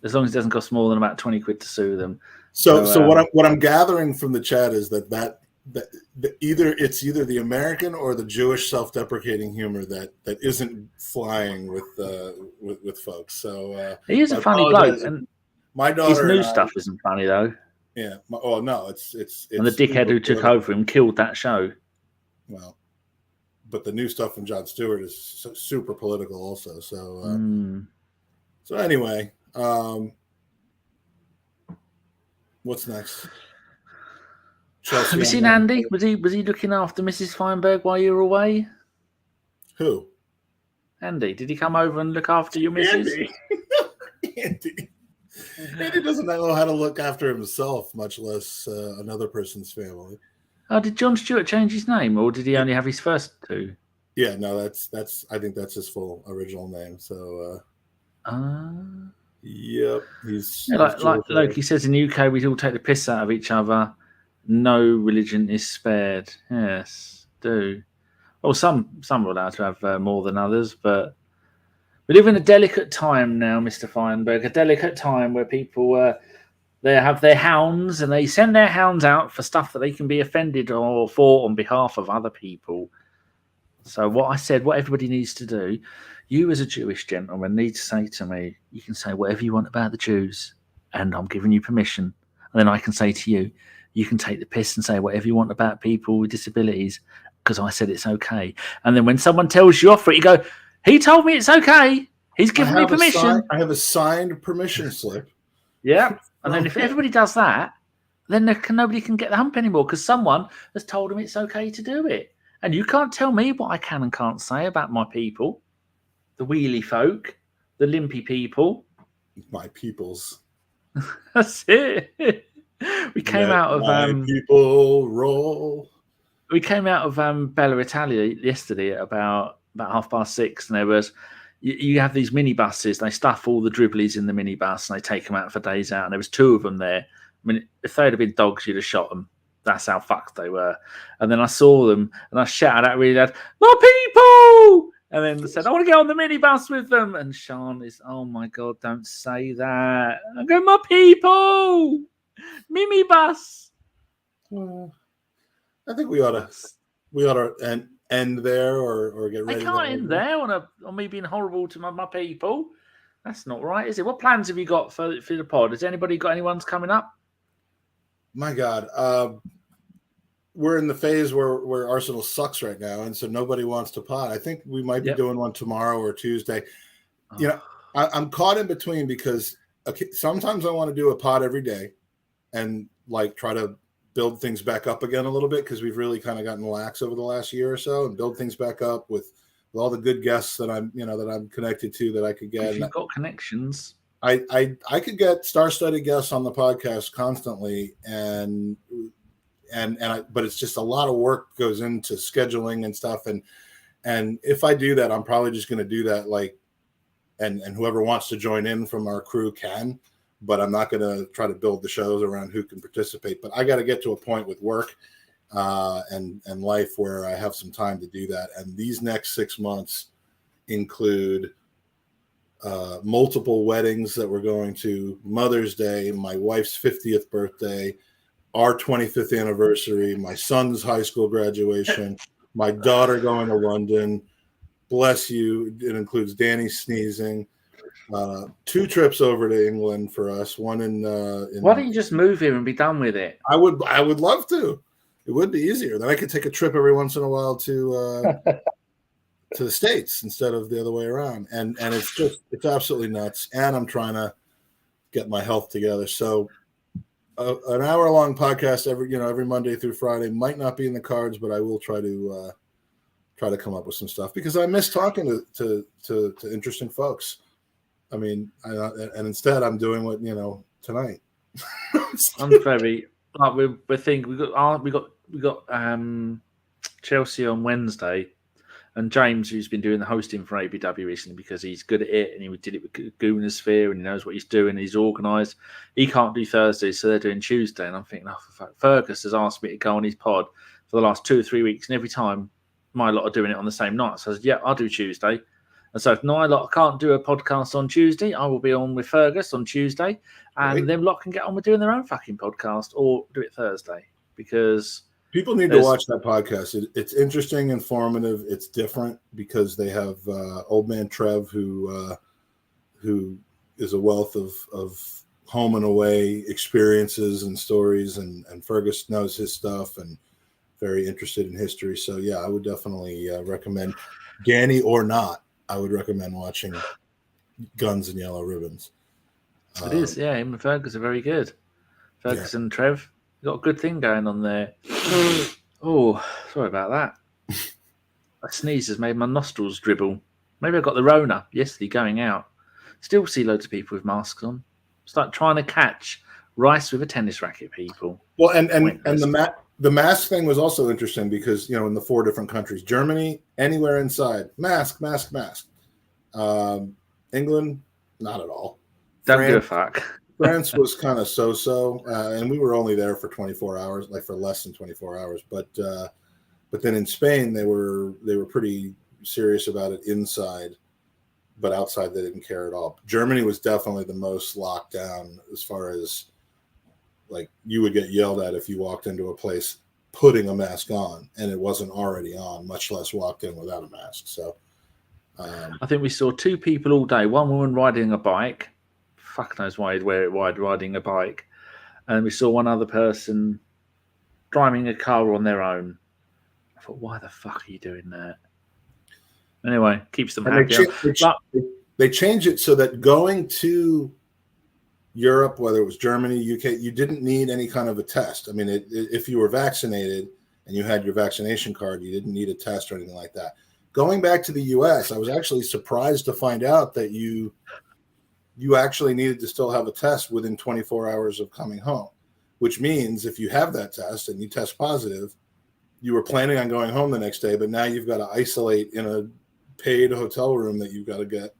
as long as it doesn't cost more than about 20 quid to sue them. So what I'm gathering from the chat is that either the American or the Jewish self-deprecating humor that isn't flying with folks. So he is a funny bloke, and my daughter. His new stuff isn't funny though. Yeah. Oh no, it's and the dickhead who took over him killed that show. Well, but the new stuff from Jon Stewart is super political also. So so anyway, what's next? Chelsea, have you seen Andy? Was he looking after Mrs. Feinberg while you were away? Who? Andy. Did he come over and look after your missus? Andy. Andy doesn't know how to look after himself, much less another person's family. Oh, did Jon Stewart change his name, or did he only have his first two? Yeah, no, that's. I think that's his full original name. So. Yep, he's like he says in the UK, we all take the piss out of each other. No religion is spared. Yes, do. Well, some are allowed to have more than others, but we live in a delicate time now, Mr. Feinberg. A delicate time where people they have their hounds and they send their hounds out for stuff that they can be offended or for on behalf of other people. So what I said, what everybody needs to do, you as a Jewish gentleman need to say to me, you can say whatever you want about the Jews, and I'm giving you permission. And then I can say to you, you can take the piss and say whatever you want about people with disabilities because I said it's okay. And then when someone tells you off for it, you go, he told me it's okay. He's given me permission. I have a signed permission slip. Yeah. And then if everybody does that, then nobody can get the hump anymore because someone has told them it's okay to do it. And you can't tell me what I can and can't say about my people, the wheelie folk, the limpy people. My peoples. That's it. We came out of people roll. We came out of Bella Italia yesterday at about 6:30, and there was you have these minibuses. They stuff all the dribblies in the minibus and they take them out for days out. And there was two of them there, mean, if they'd have been dogs, you'd have shot them. That's how fucked they were. And then I saw them and I shouted out really loud, "My people!" And then they said, "I want to get on the minibus with them." And Sean is, "Oh my God, don't say that." I go, "My people! Mimi bus." Well, I think we ought to end there or get ready. I can't end there on me being horrible to my people. That's not right, is it? What plans have you got for the pod? Has anybody got any ones coming up? My God. We're in the phase where Arsenal sucks right now, and so nobody wants to pod. I think we might be doing one tomorrow or Tuesday. You know, I'm caught in between because sometimes I want to do a pod every day and like try to build things back up again a little bit because we've really kind of gotten lax over the last year or so, and build things back up with all the good guests that I'm connected to that I could get. If you've got connections. I could get star-studded guests on the podcast constantly, but it's just a lot of work goes into scheduling and stuff. And if I do that, I'm probably just going to do that and whoever wants to join in from our crew can, but I'm not going to try to build the shows around who can participate. But I got to get to a point with work and life where I have some time to do that. And these next 6 months include multiple weddings that we're going to, Mother's Day, my wife's 50th birthday, our 25th anniversary, my son's high school graduation, my daughter going to London. Bless you. It includes Danny sneezing. 2 trips over to England for us. One in why don't you just move here and be done with it? I would love to. It would be easier. Then I could take a trip every once in a while to the States instead of the other way around. And it's absolutely nuts. And I'm trying to get my health together. So an hour-long podcast every Monday through Friday might not be in the cards, but I will try to come up with some stuff because I miss talking to interesting folks. I mean, and instead I'm doing what tonight. I'm very like we're thinking we got Chelsea on Wednesday, and James, who's been doing the hosting for ABW recently because he's good at it and he did it with Goonersphere and he knows what he's doing. He's organised. He can't do Thursday, so they're doing Tuesday. And I'm thinking, oh, for fuck. Fergus has asked me to go on his pod for the last 2 or 3 weeks, and every time my lot are doing it on the same night. So I said, yeah, I'll do Tuesday. And so if my lot can't do a podcast on Tuesday, I will be on with Fergus on Tuesday, and them lot can get on with doing their own fucking podcast or do it Thursday because people need to watch that podcast. It's interesting, informative. It's different because they have old man Trev who is a wealth of home and away experiences and stories, and Fergus knows his stuff and very interested in history. So yeah, I would definitely recommend, Danny or not, I would recommend watching Guns and Yellow Ribbons. It is, yeah. Him and Fergus are very good. Fergus and Trev got a good thing going on there. Oh, sorry about that. A sneeze has made my nostrils dribble. Maybe I got the Rona yesterday going out. Still see loads of people with masks on. It's like trying to catch rice with a tennis racket, people. Well, and the mask thing was also interesting because, in the 4 different countries, Germany, anywhere inside, mask. England, not at all. Don't give a fuck. France was kind of so-so, and we were only there for 24 hours, like for less than 24 hours. But then in Spain, they were pretty serious about it inside, but outside they didn't care at all. Germany was definitely the most locked down as far as, like, you would get yelled at if you walked into a place putting a mask on and it wasn't already on, much less walked in without a mask. So I think we saw 2 people all day. One woman riding a bike. Fuck knows why he'd wear it wide, riding a bike. And we saw one other person driving a car on their own. I thought, why the fuck are you doing that? Anyway, keeps them happy. They changed it so that going to Europe, whether it was Germany, UK, you didn't need any kind of a test. I mean, if you were vaccinated and you had your vaccination card, you didn't need a test or anything like that. Going back to the US, I was actually surprised to find out that you actually needed to still have a test within 24 hours of coming home, which means if you have that test and you test positive, you were planning on going home the next day, but now you've got to isolate in a paid hotel room that you've got to get,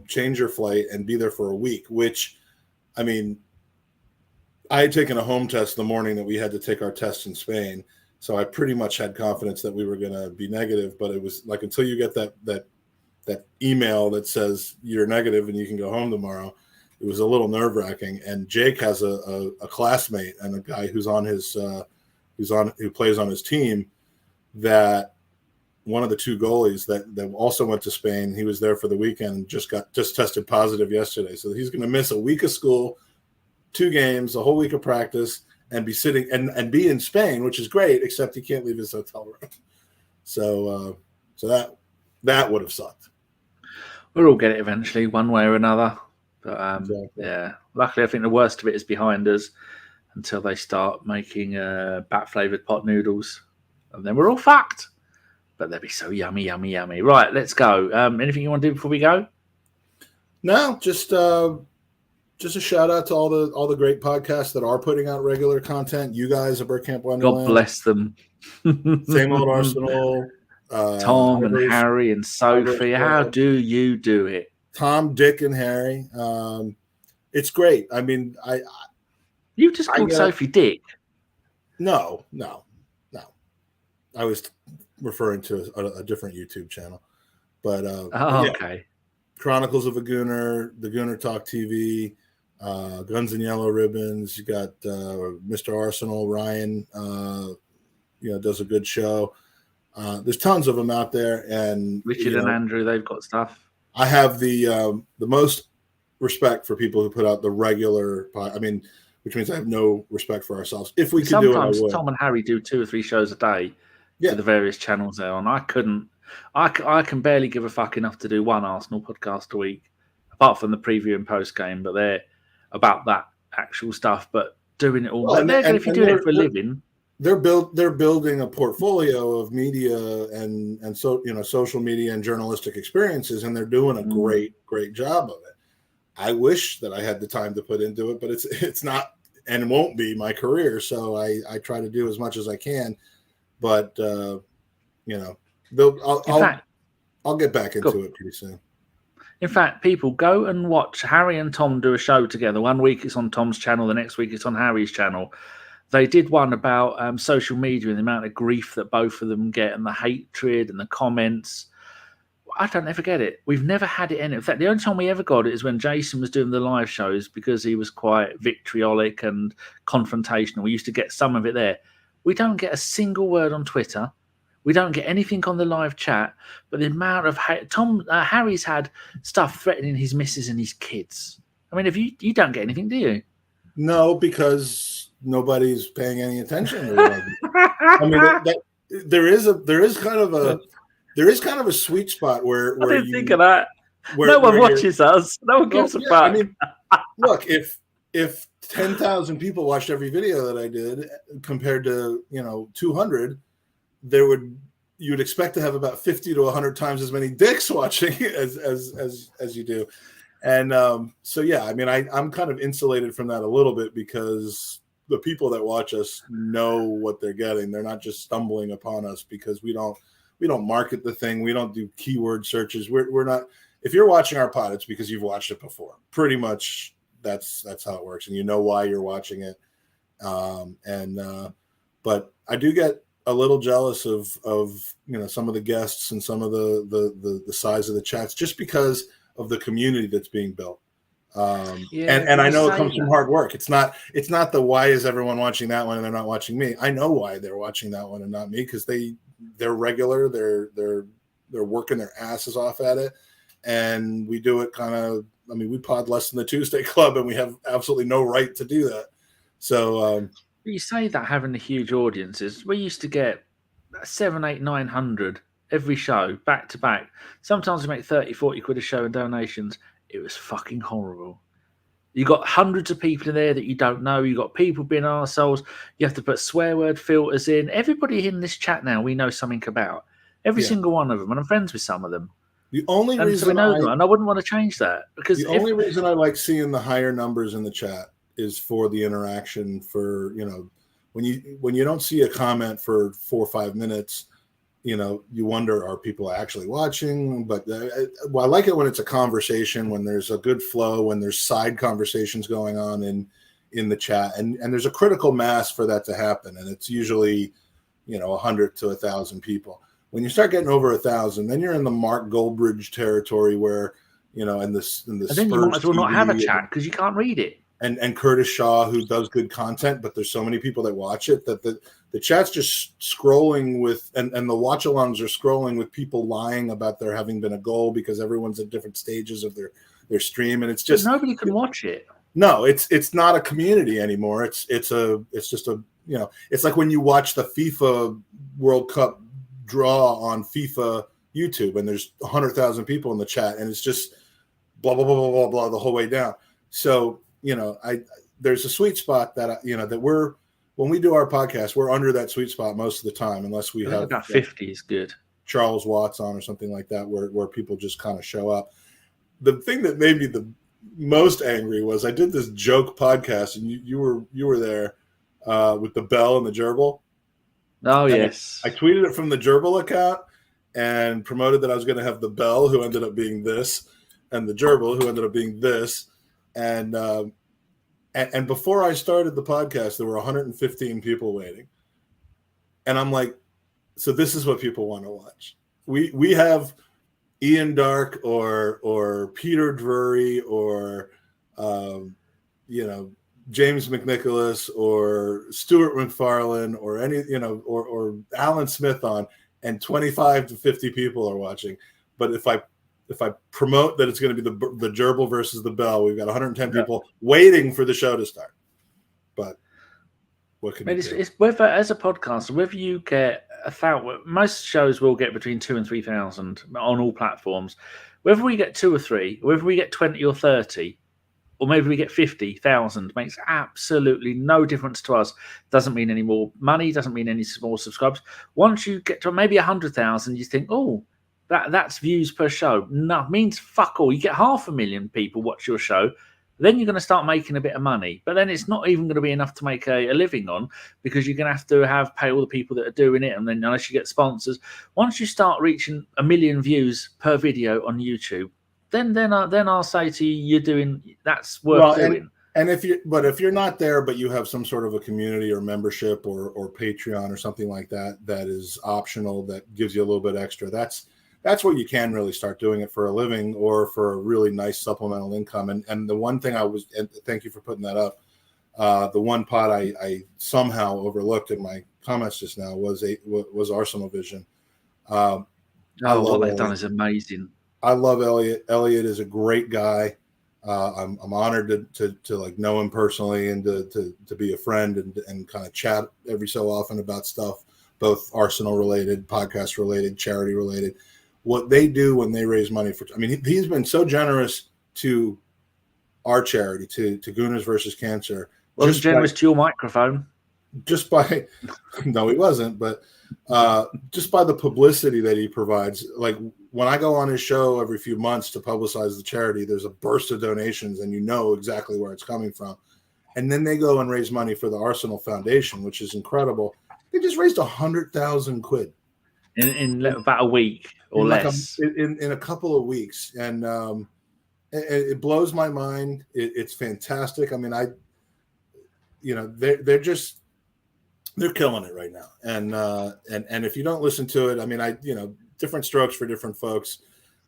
change your flight and be there for a week, which, I mean, I had taken a home test the morning that we had to take our test in Spain, so I pretty much had confidence that we were going to be negative. But it was like until you get that email that says you're negative and you can go home tomorrow, it was a little nerve-wracking. And Jake has a classmate and a guy who's on his who plays on his team, that one of the two goalies that also went to Spain. He was there for the weekend and just tested positive yesterday. So he's going to miss a week of school, 2 games, a whole week of practice, and be sitting and be in Spain, which is great, except he can't leave his hotel room. So that would have sucked. We'll all get it eventually, one way or another. But Exactly. yeah, luckily I think the worst of it is behind us until they start making bat-flavoured pot noodles. And then we're all fucked. But they'll be so yummy, yummy, yummy. Right, let's go. Anything you want to do before we go? No, just a shout out to all the great podcasts that are putting out regular content. You guys at Bergkamp Wonderland. God bless them. Same Old Arsenal. Tom and Harry and Sophie. How do you do it? Tom, Dick, and Harry. It's great. I mean, You just called Sophie Dick. No. I was referring to a different YouTube channel, but okay. Chronicles of a Gooner, the Gooner Talk TV, Guns and Yellow Ribbons. You got Mr. Arsenal, Ryan. Does a good show. There's tons of them out there, and Richard and Andrew, they've got stuff. I have the most respect for people who put out the regular. Which means I have no respect for ourselves. If we could do it, I would. Tom and Harry do 2 or 3 shows a day. Yeah. For the various channels they're on. I couldn't. I can barely give a fuck enough to do 1 Arsenal podcast a week, apart from the preview and post game. But they're about that actual stuff. But doing it all, if you're doing it for a living, they're building a portfolio of media and social media and journalistic experiences, and they're doing a great job of it. I wish that I had the time to put into it, but it's not and won't be my career. So I try to do as much as I can. But I'll get back into it pretty soon. In fact, people go and watch Harry and Tom do a show together. One week it's on Tom's channel, the next week it's on Harry's channel. They did one about social media and the amount of grief that both of them get and the hatred and the comments. I don't ever get it. We've never had it in fact, the only time we ever got it is when Jason was doing the live shows, because he was quite vitriolic and confrontational. We used to get some of it there. We don't get a single word on Twitter. We don't get anything on the live chat. But the amount of Harry's had stuff threatening his missus and his kids. I mean, if you don't get anything, do you? No, because nobody's paying any attention. I mean, there is kind of a sweet spot where I didn't think of that. No one watches us. No one gives a fuck. I mean, look, if 10,000 people watched every video that I did compared to 200, you'd expect to have about 50 to 100 times as many dicks watching as you do. And so yeah, I mean, I'm kind of insulated from that a little bit because the people that watch us know what they're getting. They're not just stumbling upon us because we don't market the thing. We don't do keyword searches. We're not. If you're watching our pod, it's because you've watched it before. Pretty much. That's how it works, and you know why you're watching it. But I do get a little jealous of some of the guests and some of the size of the chats, just because of the community that's being built. And I know it comes from hard work. It's not the why is everyone watching that one and they're not watching me. I know why they're watching that one and not me, because they're regular. They're working their asses off at it, and we do it kind of. I mean, we pod less than the Tuesday Club, and we have absolutely no right to do that. So you say that having the huge audiences, we used to get 700, 800, 900 every show back to back. Sometimes we make 30, 40 quid a show in donations. It was fucking horrible. You got hundreds of people in there that you don't know. You got people being arseholes. You have to put swear word filters in. Everybody in this chat now we know something about. Every single one of them, and I'm friends with some of them. The only reason so we know them, and I wouldn't want to change that, because the only reason I like seeing the higher numbers in the chat is for the interaction. For when you don't see a comment for 4 or 5 minutes, you wonder, are people actually watching? But I like it when it's a conversation, when there's a good flow, when there's side conversations going on in in the chat, and there's a critical mass for that to happen, and it's usually 100 to 1,000 people. When you start getting over 1,000, then you're in the Mark Goldbridge territory where in the And then you might as well not have a chat because you can't read it. And Curtis Shaw, who does good content, but there's so many people that watch it that the chat's just scrolling with, and the watch-alongs are scrolling with people lying about there having been a goal because everyone's at different stages of their stream, and it's just nobody can watch it. No, it's not a community anymore. It's just a it's like when you watch the FIFA World Cup draw on FIFA YouTube, and there's 100,000 people in the chat, and it's just blah blah blah blah blah blah the whole way down. So there's a sweet spot that that when we do our podcast, we're under that sweet spot most of the time, unless we have about 50 is good. Charles Watts on or something like that, where people just kind of show up. The thing that made me the most angry was I did this joke podcast, and you were there with the bell and the gerbil. Oh, yes. I tweeted it from the gerbil account and promoted that I was going to have the bell, who ended up being this, and the gerbil, who ended up being this. And before I started the podcast, there were 115 people waiting. And I'm like, so this is what people want to watch. We have Ian Dark or Peter Drury or James McNicholas or Stuart McFarlane or any or Alan Smith on, and 25 to 50 people are watching. But if I promote that it's going to be the gerbil versus the bell, we've got 110 people waiting for the show to start. But what can you do? It's whether, as a podcaster, whether you get 1,000, most shows will get between 2,000 and 3,000 on all platforms. Whether we get 2 or 3, whether we get 20 or 30, or maybe we get 50,000, makes absolutely no difference to us. Doesn't mean any more money, doesn't mean any more subscribers. Once you get to maybe 100,000, you think, oh, that's views per show. No, means fuck all. You get 500,000 people watch your show, then you're going to start making a bit of money. But then it's not even going to be enough to make a living on, because you're going to have to pay all the people that are doing it, and then unless you get sponsors. Once you start reaching 1 million views per video on YouTube, then I'll say to you, that's worth doing. And if you're not there, but you have some sort of a community or membership or Patreon or something like that is optional, that gives you a little bit extra, that's where you can really start doing it for a living or for a really nice supplemental income. And the one thing and thank you for putting that up. The one pod I somehow overlooked in my comments just now was Arsenal Vision. What they've done is amazing. I love Elliot. Elliot is a great guy. I'm honored to like know him personally and to be a friend and kind of chat every so often about stuff, both Arsenal related, podcast related, charity related. What they do when they raise money he's been so generous to our charity, to Gooners versus Cancer. Wasn't generous to your microphone. No, he wasn't, but just by the publicity that he provides. Like when I go on his show every few months to publicize the charity, there's a burst of donations, and you know exactly where it's coming from. And then they go and raise money for the Arsenal Foundation, which is incredible. They just raised 100,000 quid in about a week or less. In a couple of weeks, and it blows my mind. It's fantastic. I mean, they're killing it right now. And if you don't listen to it, different strokes for different folks.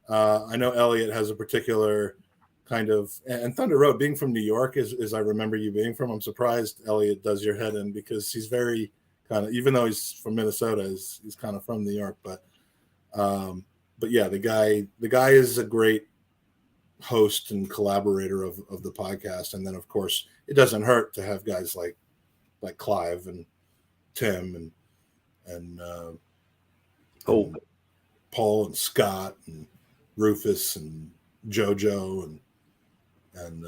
I know Elliot has a particular kind of, and Thunder Road, being from New York, as I remember you being from, I'm surprised Elliot does your head in, because he's very kind of, even though he's from Minnesota, he's kind of from New York. But yeah, the guy is a great host and collaborator of the podcast. And then of course it doesn't hurt to have guys like Clive and Tim and Paul and Scott and Rufus and JoJo and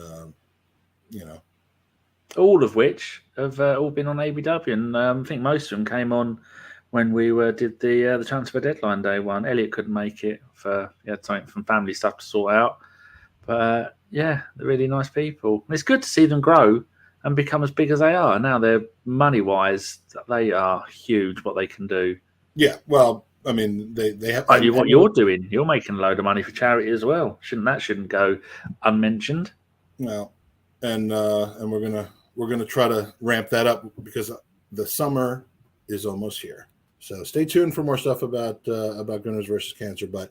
all of which have all been on ABW, and I think most of them came on when we did the transfer deadline day one. Elliot couldn't make it he had something from family stuff to sort out, but yeah, they're really nice people. And it's good to see them grow and become as big as they are. Now they're money-wise, they are huge, what they can do. Yeah, well, I mean, they have... What you're doing, you're making a load of money for charity as well. Shouldn't go unmentioned? Well, and we're we're going to try to ramp that up because the summer is almost here. So stay tuned for more stuff about Gooners versus Cancer. But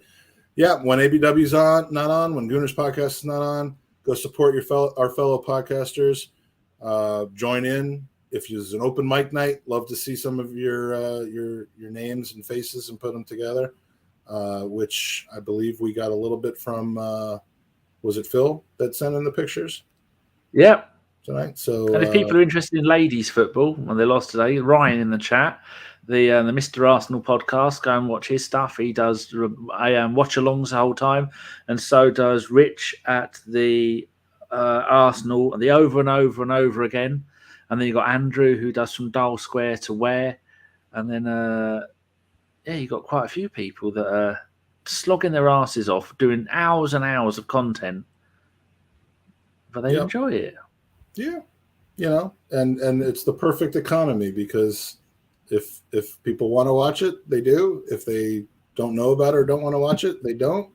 yeah, when ABW's not on, when Gooners podcast is not on, go support our fellow podcasters. Join in. If there's an open mic night, love to see some of your names and faces and put them together. Which I believe we got a little bit from. Was it Phil that sent in the pictures? Yeah. Tonight. So, and if people are interested in ladies football, when they lost today, Ryan in the chat, the Mr. Arsenal podcast, go and watch his stuff. He does watch-alongs the whole time, and so does Rich at the Arsenal, the over and over and over again. And then you've got Andrew, who does from Dial Square to Where. And then, you've got quite a few people that are slogging their asses off, doing hours and hours of content, but they enjoy it. Yeah, and it's the perfect economy because if people want to watch it, they do. If they don't know about it or don't want to watch it, they don't.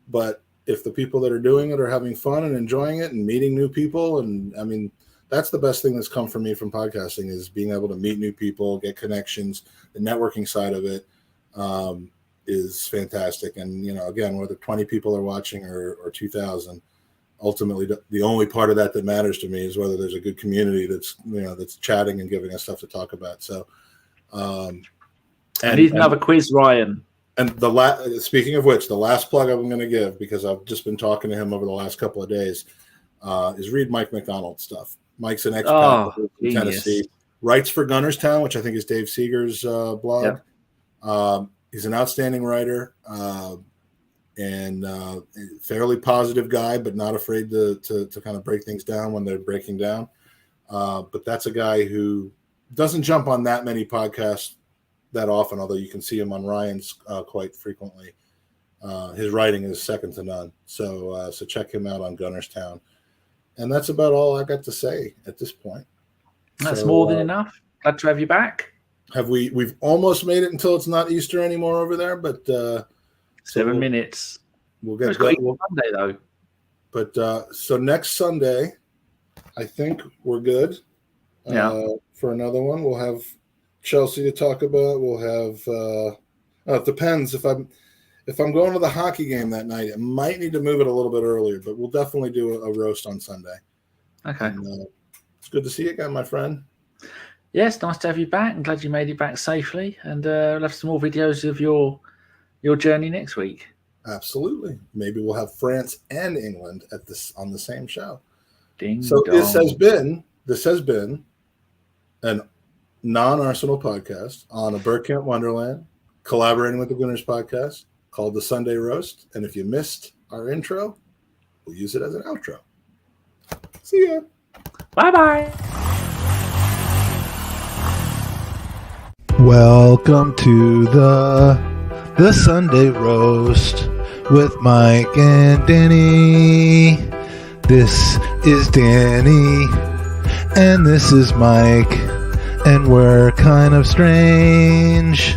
But if the people that are doing it are having fun and enjoying it and meeting new people, and I mean, that's the best thing that's come for me from podcasting is being able to meet new people, get connections. The networking side of it is fantastic. And, again, whether 20 people are watching or 2,000, ultimately the only part of that matters to me is whether there's a good community that's chatting and giving us stuff to talk about. So, I need another quiz, Ryan. And speaking of which, the last plug I'm going to give, because I've just been talking to him over the last couple of days, is read Mike McDonald's stuff. Mike's an expat in Tennessee, writes for Gunnerstown, which I think is Dave Seeger's blog. Yep. He's an outstanding writer and fairly positive guy, but not afraid to kind of break things down when they're breaking down. But that's a guy who doesn't jump on that many podcasts that often, although you can see him on Ryan's quite frequently. His writing is second to none. So check him out on Gunnerstown. And that's about all I got to say at this point. That's more than enough. Glad to have you back. We've almost made it until it's not Easter anymore over there, but 7 minutes. We'll get Sunday though. But so next Sunday, I think we're good. For another one, we'll have Chelsea to talk about. We'll have. It depends if I'm going to the hockey game that night. I might need to move it a little bit earlier, but we'll definitely do a roast on Sunday. Okay. And, it's good to see you again, my friend. Yes, nice to have you back. I'm glad you made it back safely, and we'll have some more videos of your journey next week. Absolutely. Maybe we'll have France and England on the same show. Ding so dong. This has been an non-Arsenal podcast on a Bergkamp Wonderland, collaborating with the Gooners podcast, called The Sunday Roast. And if you missed our intro, we'll use it as an outro. See ya. Bye-bye. Welcome to the Sunday Roast with Mike and Danny. This is Danny, and this is Mike, and we're kind of strange.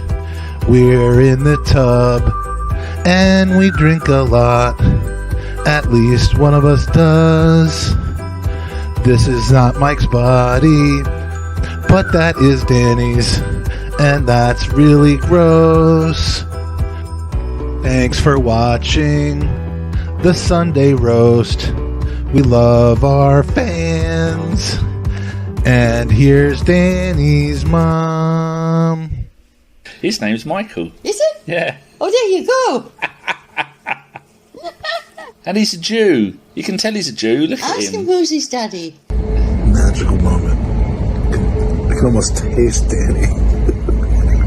We're in the tub, and we drink a lot. At least one of us does. This is not Mike's body, but that is Danny's, and that's really gross. Thanks for watching the Sunday Roast. We love our fans. And here's Danny's mom. His name's Michael. Is it? Yeah. Oh, there you go. And he's a Jew. You can tell he's a Jew. Look at him. Ask him who's his daddy. Magical moment. I can almost taste Danny.